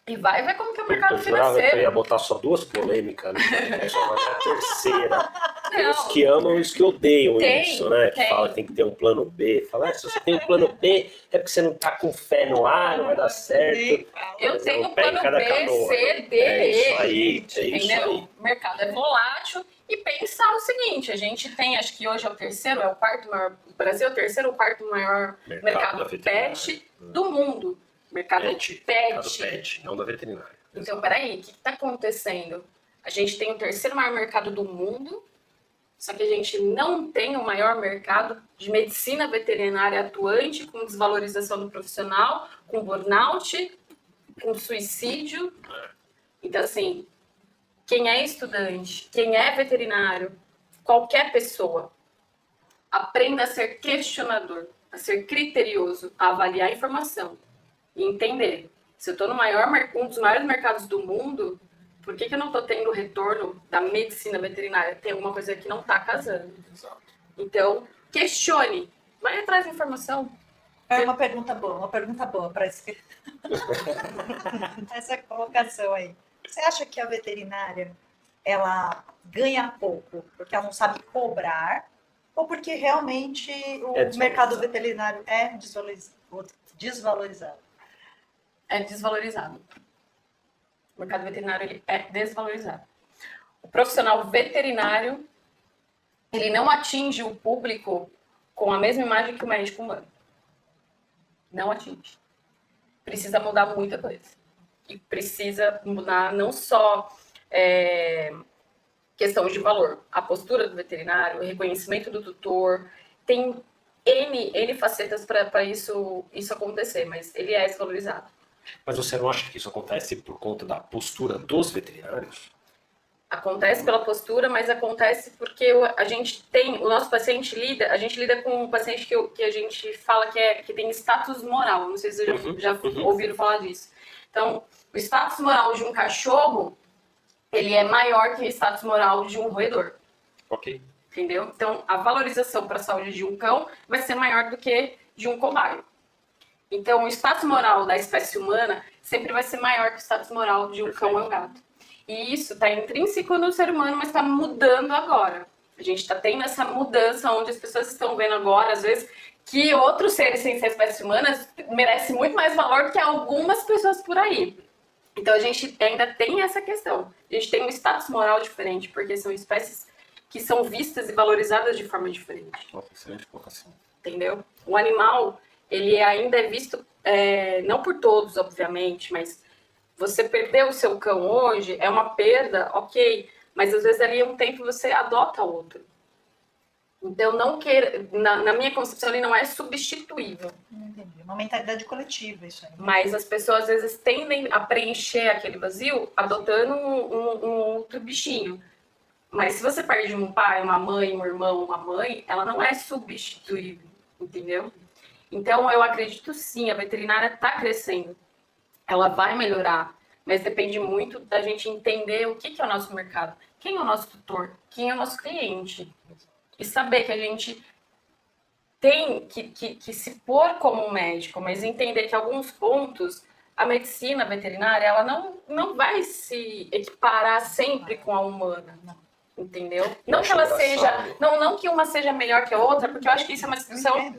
e vai ver como que é o mercado financeiro. Eu ia botar só duas polêmicas, né? Essa vai ser a terceira. Tem os que amam e os que odeiam isso, né? Que fala que tem que ter um plano B. Fala, se você tem um plano B, é porque você não tá com fé no ar, não vai dar certo. Eu tenho plano B, C, D, E. É isso aí, entendeu? O mercado é volátil. E pensar o seguinte, a gente tem, acho que hoje é o terceiro, é o quarto maior, o Brasil é o terceiro ou quarto maior mercado pet do mundo. Mercado pet. Não da veterinária. Então, peraí, o que está acontecendo? A gente tem o terceiro maior mercado do mundo, só que a gente não tem o maior mercado de medicina veterinária atuante, com desvalorização do profissional, com burnout, com suicídio. Então, assim, quem é estudante, quem é veterinário, qualquer pessoa, aprenda a ser questionador, a ser criterioso, a avaliar a informação e entender. Se eu estou no um dos maiores mercados do mundo, por que eu não estou tendo o retorno da medicina veterinária? Tem alguma coisa que não está casando. Então, questione, vai atrás da informação. É uma pergunta boa para essa colocação aí. Você acha que a veterinária, ela ganha pouco porque ela não sabe cobrar ou porque realmente o mercado veterinário é desvalorizado? É desvalorizado. O mercado veterinário ele é desvalorizado. O profissional veterinário, ele não atinge o público com a mesma imagem que o médico humano. Não atinge. Precisa mudar muita coisa. E precisa mudar não só questão de valor, a postura do veterinário, o reconhecimento do tutor, tem N facetas para isso acontecer, mas ele é desvalorizado. Mas você não acha que isso acontece por conta da postura dos veterinários? Acontece pela postura, mas acontece porque o nosso paciente a gente lida com um paciente que a gente fala que tem status moral, não sei se vocês já ouviram falar disso. Então, o status moral de um cachorro, ele é maior que o status moral de um roedor. Ok. Entendeu? Então, a valorização para a saúde de um cão vai ser maior do que de um cobaio. Então, o status moral da espécie humana sempre vai ser maior que o status moral de um cão ou um gato. E isso está intrínseco no ser humano, mas está mudando agora. A gente está tendo essa mudança onde as pessoas estão vendo agora, às vezes, que outros seres sem ser espécie humana merecem muito mais valor do que algumas pessoas por aí. Então, a gente ainda tem essa questão. A gente tem um status moral diferente, porque são espécies que são vistas e valorizadas de forma diferente. Excelente colocação. Entendeu? O animal, ele ainda é visto, não por todos, obviamente, mas você perder o seu cão hoje é uma perda, ok, mas às vezes ali um tempo você adota outro. Então, não queira, na minha concepção, ele não é substituível. Entendi. Uma mentalidade coletiva, isso aí. Mas as pessoas, às vezes, tendem a preencher aquele vazio adotando um outro bichinho. Mas se você perde um pai, uma mãe, um irmão, uma mãe, ela não é substituível, entendeu? Então, eu acredito sim, a veterinária está crescendo. Ela vai melhorar, mas depende muito da gente entender o que é o nosso mercado. Quem é o nosso tutor? Quem é o nosso cliente? E saber que a gente tem que se pôr como um médico, mas entender que alguns pontos, a medicina veterinária, ela não vai se equiparar sempre com a humana. Entendeu? Não que ela seja. Não que uma seja melhor que a outra, porque eu acho que isso é uma discussão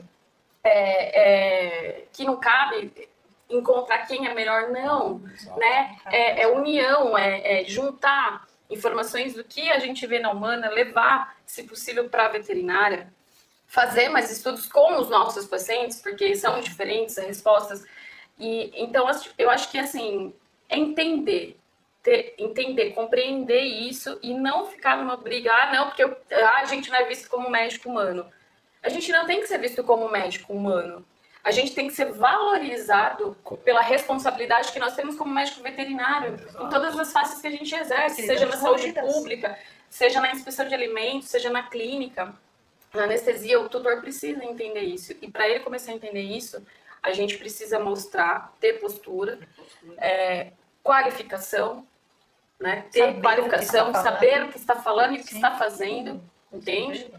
que não cabe encontrar quem é melhor, não. Né? É união, é juntar informações do que a gente vê na humana, levar, se possível, para a veterinária, fazer mais estudos com os nossos pacientes, porque são diferentes as respostas. E, então, eu acho que assim, é entender, compreender isso e não ficar numa briga, não, porque a gente não é visto como médico humano. A gente não tem que ser visto como médico humano. A gente tem que ser valorizado pela responsabilidade que nós temos como médico veterinário, em todas as faces que a gente exerce, seja na saúde pública, seja na inspeção de alimentos, seja na clínica, na anestesia. O tutor precisa entender isso. E para ele começar a entender isso, a gente precisa mostrar, ter postura, qualificação, né? Ter qualificação, saber o que está falando e o que está fazendo, entende?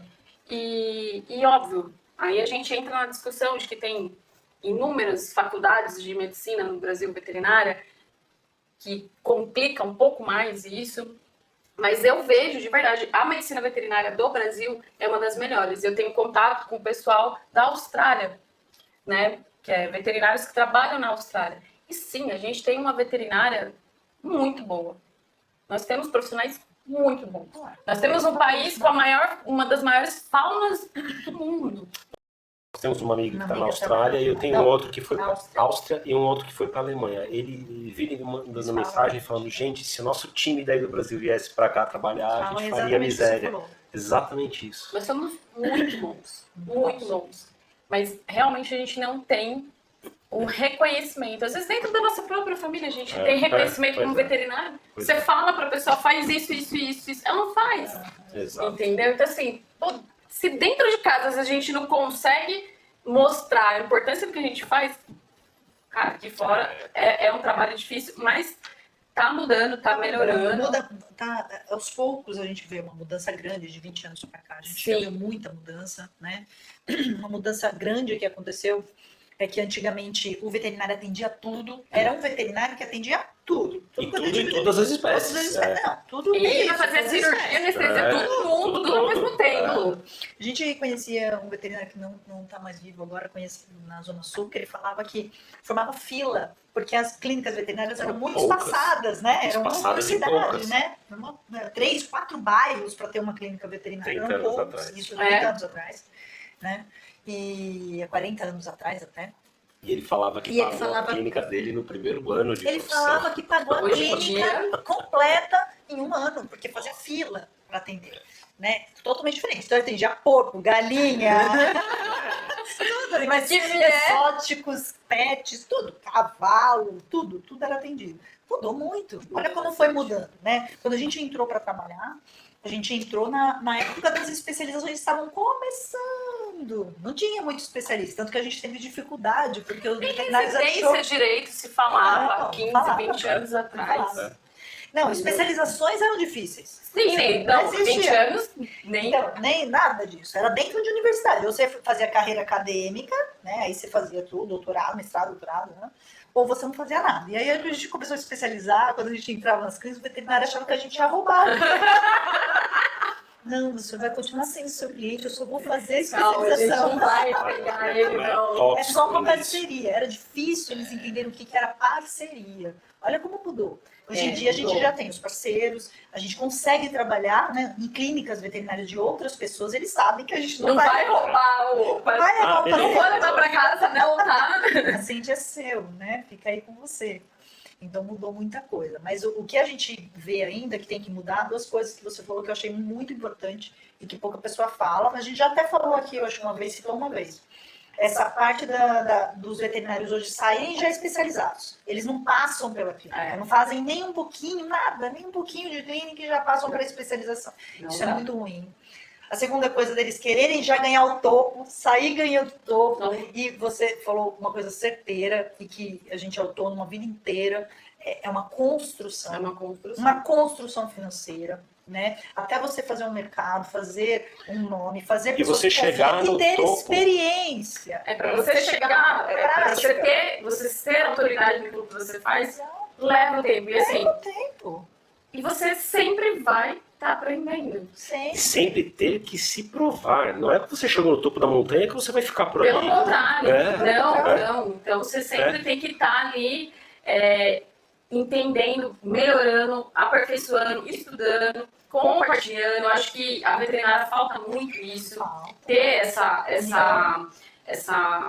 E óbvio, aí a gente entra na discussão de que tem inúmeras faculdades de medicina no Brasil veterinária que complica um pouco mais isso, mas eu vejo de verdade, a medicina veterinária do Brasil é uma das melhores. Eu tenho contato com o pessoal da Austrália, né? Que é veterinários que trabalham na Austrália. E sim, a gente tem uma veterinária muito boa. Nós temos profissionais muito bons. Nós temos um país com uma das maiores faunas do mundo. Nós temos uma amiga que está na Austrália e eu tenho outro que foi para a Áustria e um outro que foi para a Alemanha. Ele vira mandando mensagem falando, gente, se o nosso time daí do Brasil viesse para cá trabalhar, a gente faria miséria. Exatamente isso. Nós somos muito bons, muito bons. Mas realmente a gente não tem um reconhecimento. Às vezes dentro da nossa própria família a gente tem reconhecimento como veterinário. Você fala para a pessoa, faz isso. Ela não faz. Exato. Entendeu? Então assim, se dentro de casa a gente não consegue mostrar a importância do que a gente faz, cara, aqui fora é um trabalho difícil, mas tá mudando, tá melhorando. Aos poucos a gente vê uma mudança grande de 20 anos para cá. A gente já viu muita mudança, né? Uma mudança grande que aconteceu é que antigamente o veterinário atendia tudo. Era um veterinário que atendia tudo. E tudo em todas as espécies. Não, tudo ele ia fazer cirurgia, anestesia, todo mundo, tudo ao mesmo tempo. A gente conhecia um veterinário que não está mais vivo agora, conheci na Zona Sul, que ele falava que formava fila, porque as clínicas veterinárias eram muito espaçadas, né? Eram uma cidade, né? 3, 4 bairros para ter uma clínica veterinária. 30 anos atrás. Isso, 30 anos atrás, né? E 40 anos atrás até. E ele falava que pagou a clínica dele no primeiro ano de Ele profissão. falava que pagou a clínica completa em um ano, porque fazia fila para atender, né? Totalmente diferente. Então ele atendia porco, galinha, tudo, mas exóticos, pets, tudo, cavalo, tudo era atendido. Mudou muito. Olha como foi mudando, né? Quando a gente entrou para trabalhar, a gente entrou na época das especializações, estavam começando. Não tinha muito especialista, tanto que a gente teve dificuldade, porque os veterinários residência direito se falava há 15, 20 anos atrás. Não, especializações eram difíceis. Sim, nem, não, 20 anos, nem. Então, nem nada disso. Era dentro de universidade. Ou você fazia carreira acadêmica, né? Aí você fazia tudo, doutorado, mestrado, doutorado, né? Ou você não fazia nada. E aí a gente começou a especializar, quando a gente entrava nas crises, o veterinário achava que a gente ia roubar. Não, você vai continuar sendo seu cliente, eu só vou fazer especialização. Não vai pegar ele, não. É só uma parceria. Era difícil eles entenderem o que era parceria. Olha como mudou. Hoje em dia a gente já tem os parceiros, a gente consegue trabalhar, né, em clínicas veterinárias de outras pessoas, eles sabem que a gente não vai roubar o... Vai roubar o não vou levar para casa, não, tá? O paciente é seu, né? Fica aí com você. Então mudou muita coisa. Mas o que a gente vê ainda que tem que mudar, duas coisas que você falou que eu achei muito importante e que pouca pessoa fala, mas a gente já até falou aqui, eu acho, uma vez, citou uma vez. Essa parte dos veterinários hoje saírem já especializados. Eles não passam pela clínica, não fazem nem um pouquinho, nada, nem um pouquinho de clínica e já passam para a especialização. Isso é muito ruim. A segunda coisa deles quererem já ganhar o topo, sair ganhando o topo. E você falou uma coisa certeira, e que a gente é autônomo a vida inteira, é uma construção. É uma construção. Uma construção financeira. Né? Até você fazer um mercado, fazer um nome, fazer e você chegar no ter topo. Experiência. É para você chegar, para você ter autoridade naquilo que você faz, leva o tempo. E assim, e você sempre vai estar aprendendo. Sempre ter que se provar. Não é que você chegou no topo da montanha que você vai ficar por ali. Pelo contrário. Não. Então você sempre tem que estar ali entendendo, melhorando, aperfeiçoando, estudando, compartilhando. Acho que a veterinária falta muito isso, ter essa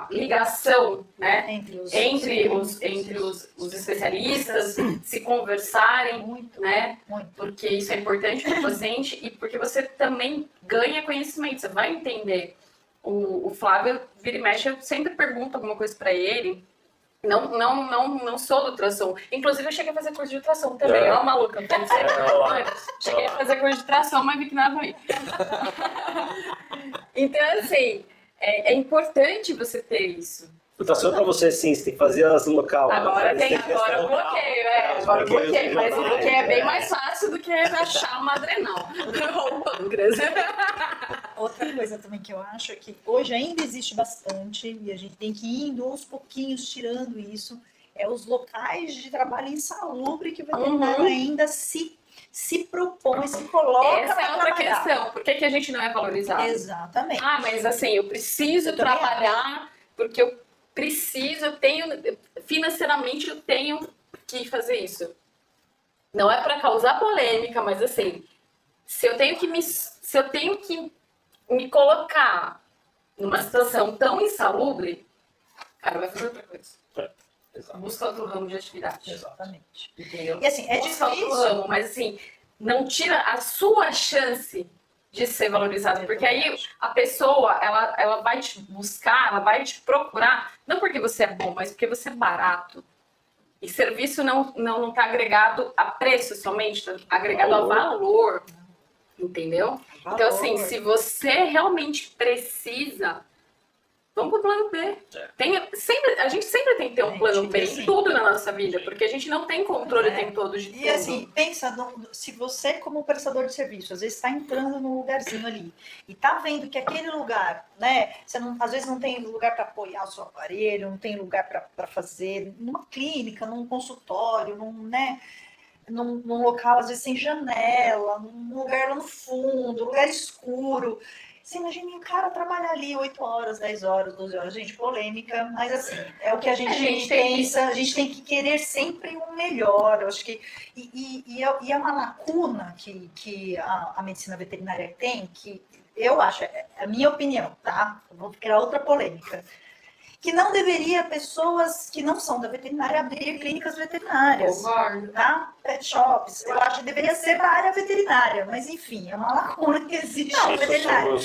ligação, né, entre os especialistas, se conversarem, né, porque isso é importante para o paciente e porque você também ganha conhecimento, você vai entender. O Flávio vira e mexe, eu sempre pergunto alguma coisa para ele. Não sou do ultrassom. Inclusive, eu cheguei a fazer curso de ultrassom também. Ó, maluca, não tem cheguei a fazer curso de ultrassom, mas vi que nada ruim. Então, assim, é importante você ter isso. Ultrassom pra você, sim, você tem que fazer as local. Agora eu bloqueio, Agora eu bloqueio, mas o bloqueio é bem mais fácil do que achar uma adrenal. Ou pâncreas. Outra coisa também que eu acho é que hoje ainda existe bastante, e a gente tem que ir indo aos pouquinhos tirando isso, é os locais de trabalho insalubre que o veterinário ainda se propõe, se coloca. Essa é outra questão. Por que a gente não é valorizado? Exatamente. Mas assim, eu preciso trabalhar, porque eu financeiramente eu tenho que fazer isso. Não é para causar polêmica, mas assim, se eu tenho que me colocar numa situação tão insalubre, cara, vai fazer outra coisa. Busca outro ramo de atividade. Exatamente. Entendeu? E assim, é Busca difícil. outro ramo, mas assim, não tira a sua chance de ser valorizado, porque aí a pessoa, ela vai te buscar, ela vai te procurar, não porque você é bom, mas porque você é barato. E serviço não está agregado a preço somente, está agregado a valor. Entendeu? Então, assim, se você realmente precisa, vamos pro plano B. A gente sempre tem que ter um plano B em tudo na nossa vida, porque a gente não tem controle o tempo todo de tudo. E assim, pensa, se você como prestador de serviço, às vezes está entrando num lugarzinho ali, e tá vendo que aquele lugar, né, você às vezes não tem lugar para apoiar o seu aparelho, não tem lugar para fazer, numa clínica, num consultório, num local, às vezes, sem janela, num lugar lá no fundo, lugar escuro. Você imagina o cara trabalhar ali 8 horas, 10 horas, 12 horas. Gente, polêmica, mas assim, é o que a gente pensa, a gente tem que querer sempre o melhor. Eu acho que. E é uma lacuna que a medicina veterinária tem, que eu acho, é a minha opinião, tá? Eu vou criar outra polêmica. Que não deveria pessoas que não são da veterinária abrir clínicas veterinárias. Concordo. Tá? Pet shops. Eu acho que deveria ser da área veterinária. Mas, enfim, é uma lacuna que existe no veterinário.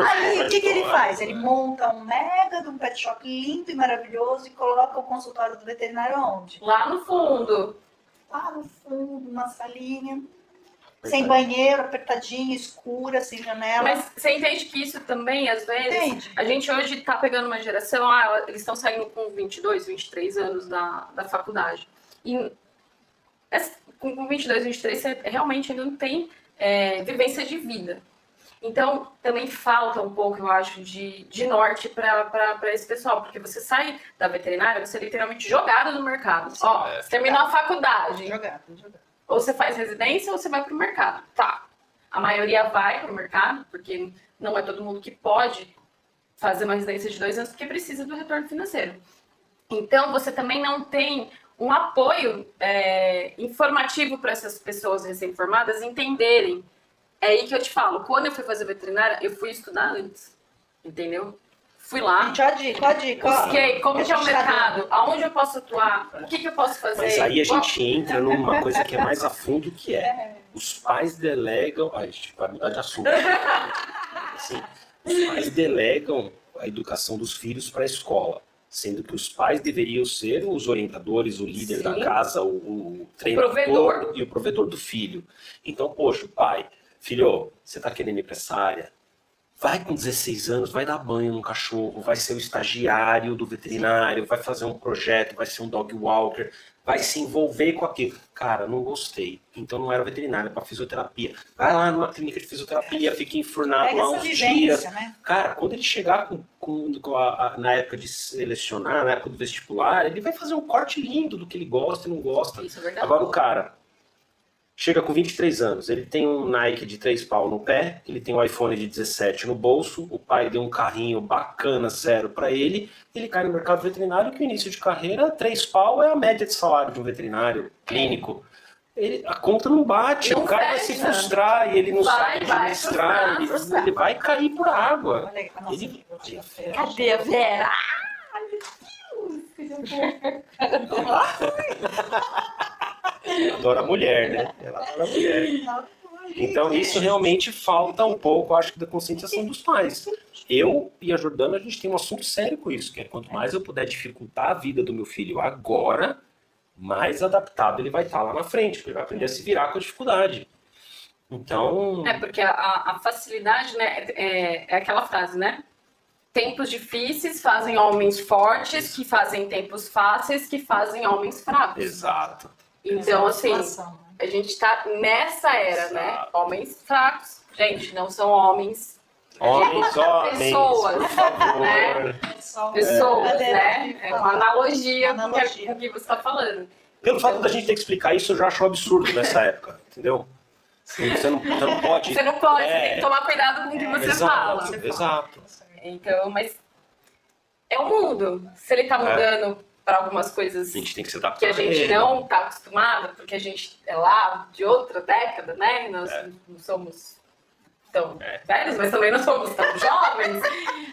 Aí, o que ele faz? Ele monta um mega de um pet shop lindo e maravilhoso e coloca o consultório do veterinário aonde? Lá no fundo. Lá no fundo, uma salinha. Sem banheiro, apertadinha, escura, sem janela. Mas você entende que isso também, às vezes, a gente hoje está pegando uma geração, eles estão saindo com 22, 23 anos da faculdade. E Com 22, 23, você realmente ainda não tem vivência de vida. Então, também falta um pouco, eu acho, de norte para esse pessoal, porque você sai da veterinária, você é literalmente jogado no mercado. Ó, você terminou a faculdade. Jogado. Ou você faz residência ou você vai para o mercado. Tá. A maioria vai para o mercado, porque não é todo mundo que pode fazer uma residência de 2 anos, porque precisa do retorno financeiro. Então, você também não tem um apoio informativo para essas pessoas recém-formadas entenderem. É aí que eu te falo, quando eu fui fazer veterinária, eu fui estudar antes, entendeu? Fui lá, Gente, a dica. busquei como que é o mercado, aonde eu posso atuar, o que eu posso fazer. Mas aí a gente entra numa coisa que é mais a fundo, que os pais delegam... a gente vai mudar de assunto. Assim, os pais delegam a educação dos filhos para a escola, sendo que os pais deveriam ser os orientadores, o líder da casa, o treinador provedor. E o provedor do filho. Então, poxa, o pai... Filho, você tá querendo ir para essa área? Vai com 16 anos, vai dar banho no cachorro, vai ser o estagiário do veterinário, vai fazer um projeto, vai ser um dog walker, vai se envolver com aquilo. Cara, não gostei. Então não era veterinário, era para fisioterapia. Vai lá numa clínica de fisioterapia, fica enfurnado lá uns dias. Né? Cara, quando ele chegar na época de selecionar, na época do vestibular, ele vai fazer um corte lindo do que ele gosta e não gosta. Isso é verdade. Agora o cara... chega com 23 anos, ele tem um Nike de 3 pau no pé, ele tem um iPhone de 17 no bolso, o pai deu um carrinho bacana, zero para ele cai no mercado veterinário, que o início de carreira, 3 pau é a média de salário de um veterinário clínico. A conta não bate, Não o cara vai se frustrar e ele não sabe administrar, ele vai cair por água. Cadê a Vera? Adora mulher, né? Ela adora mulher. Então isso realmente falta um pouco, acho que, da conscientização dos pais. Eu e a Jordana, a gente tem um assunto sério com isso, que é quanto mais eu puder dificultar a vida do meu filho agora, mais adaptado ele vai estar lá na frente, porque ele vai aprender a se virar com a dificuldade. Então... porque a facilidade, né, é aquela frase, né? Tempos difíceis fazem homens fortes, que fazem tempos fáceis, que fazem homens fracos. Exato. Então, assim, a gente tá nessa era, né? Homens fracos. Gente, não são homens. Pessoas, por favor. né? Pessoas, né? É uma analogia com o que você está falando. Pelo fato da gente ter que explicar isso, eu já acho um absurdo nessa época, entendeu? Você não pode... Você não pode, você tem que tomar cuidado com o que você fala. Exato. Então, mas é o mundo. Se ele tá mudando para algumas coisas a gente tem que se adaptar que a gente não tá acostumado, porque a gente é lá de outra década, né? Nós não somos tão velhos, mas também não somos tão jovens.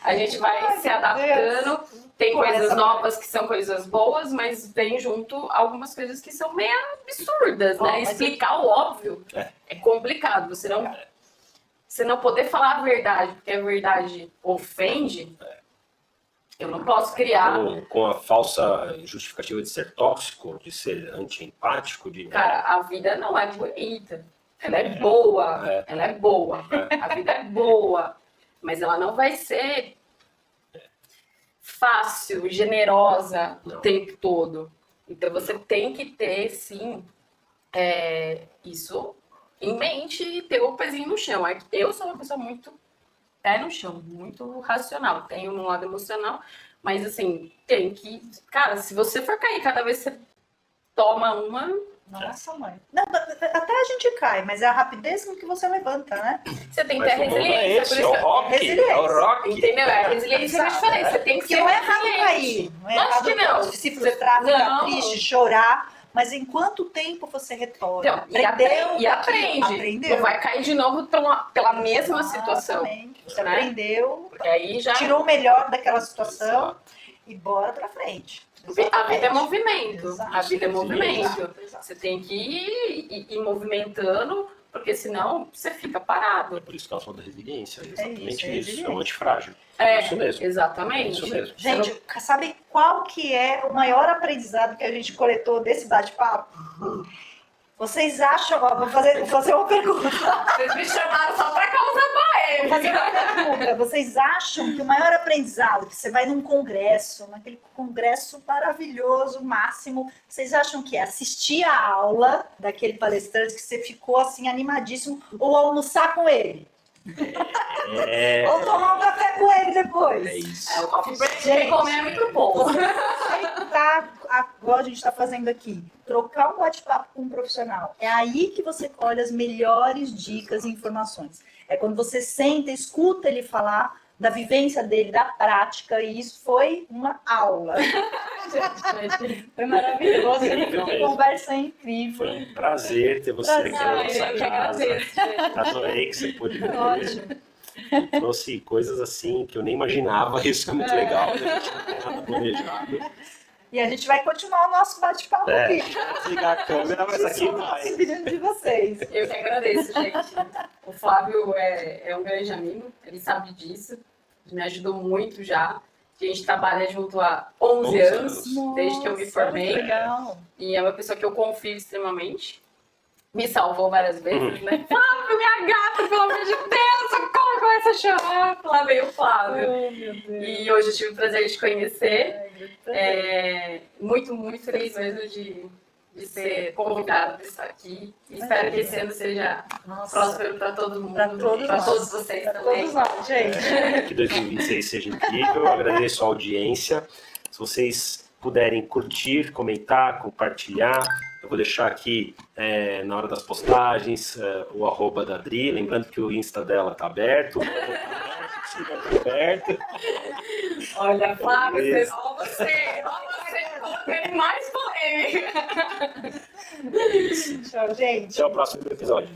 A gente vai se adaptando. Tem coisas novas que são coisas boas, mas vem junto algumas coisas que são meio absurdas, né? Explicar o óbvio é complicado. Você não poder falar a verdade, porque a verdade ofende, eu não posso criar... Com a falsa justificativa de ser tóxico, de ser anti-empático, de... Cara, a vida não é bonita. Ela é boa. Ela é boa. A vida é boa. Mas ela não vai ser fácil, generosa o tempo todo. Então você tem que ter, sim, isso em mente e ter o pezinho no chão. Eu sou uma pessoa muito pé no chão, muito racional. Tenho um lado emocional, mas assim, tem que... Cara, se você for cair cada vez que você toma uma... Nossa, mãe. Não, até a gente cai, mas é a rapidez com que você levanta, né? Você tem que ter resiliência. É o rock. Entendeu? A resiliência é diferente. Você tem que Porque ser não é errado resiliente. cair. Não é errado que não. se frustrar, ficar triste, chorar. Mas em quanto tempo você retorna? Então, aprende. Não vai cair de novo pela mesma situação. Você aprendeu, aí já... tirou o melhor daquela situação e bora pra frente. A vida é movimento. A vida é movimento. Exato. Você tem que ir movimentando, porque senão você fica parado. É por isso que ela falou da resiliência. Exatamente isso. Resiliência. É um antifrágil. Isso mesmo. Exatamente. Isso mesmo. Gente, sabe qual que é o maior aprendizado que a gente coletou desse bate-papo? Vocês acham, ó, vou fazer uma pergunta. Vocês me chamaram só para causar Vou fazer polêmica. uma pergunta. Vocês acham que o maior aprendizado, que você vai num congresso, naquele congresso maravilhoso, máximo, vocês acham que é assistir a aula daquele palestrante que você ficou assim animadíssimo, ou almoçar com ele? Ou tomar um café com ele depois? É isso. O coffee break quem comer é muito bom. Igual a gente está fazendo aqui, trocar um bate-papo com um profissional. É aí que você colhe as melhores dicas e informações. É quando você senta, escuta ele falar da vivência dele, da prática, e isso foi uma aula. Foi maravilhoso. Conversa incrível. Foi um prazer ter você aqui na nossa Eu que casa. agradeço, gente. Adorei que você pôde vir. Ótimo. Trouxe coisas assim que eu nem imaginava. Isso é muito legal. Né? A gente não tem nada planejado. E a gente vai continuar o nosso bate-papo aqui. Desligar a câmera, mas aqui vai. Despedindo de vocês. Eu que agradeço, gente. O Flávio é um grande amigo, ele sabe disso, me ajudou muito já. A gente trabalha junto há 11 anos, desde que eu me formei. Legal. E é uma pessoa que eu confio extremamente. Me salvou várias vezes, né? Flávio, minha gata, pelo amor de Deus, socorro, começa a chorar. Lá veio o Flávio. Oh, meu Deus. E hoje eu tive o prazer de conhecer. Ai, Muito, muito feliz mesmo de ser convidado para estar aqui. E espero que esse ano seja próspero para todo mundo, Pra todos para nós. todos vocês Pra também. todos nós, gente. Que 2026 seja incrível. Eu agradeço a audiência. Se vocês puderem curtir, comentar, compartilhar, eu vou deixar aqui na hora das postagens o @, da Adri. Lembrando que o Insta dela tá aberto. Aberto. Olha, Flávio, ó você colocando mais polêmica. Tchau, gente. Até o próximo episódio.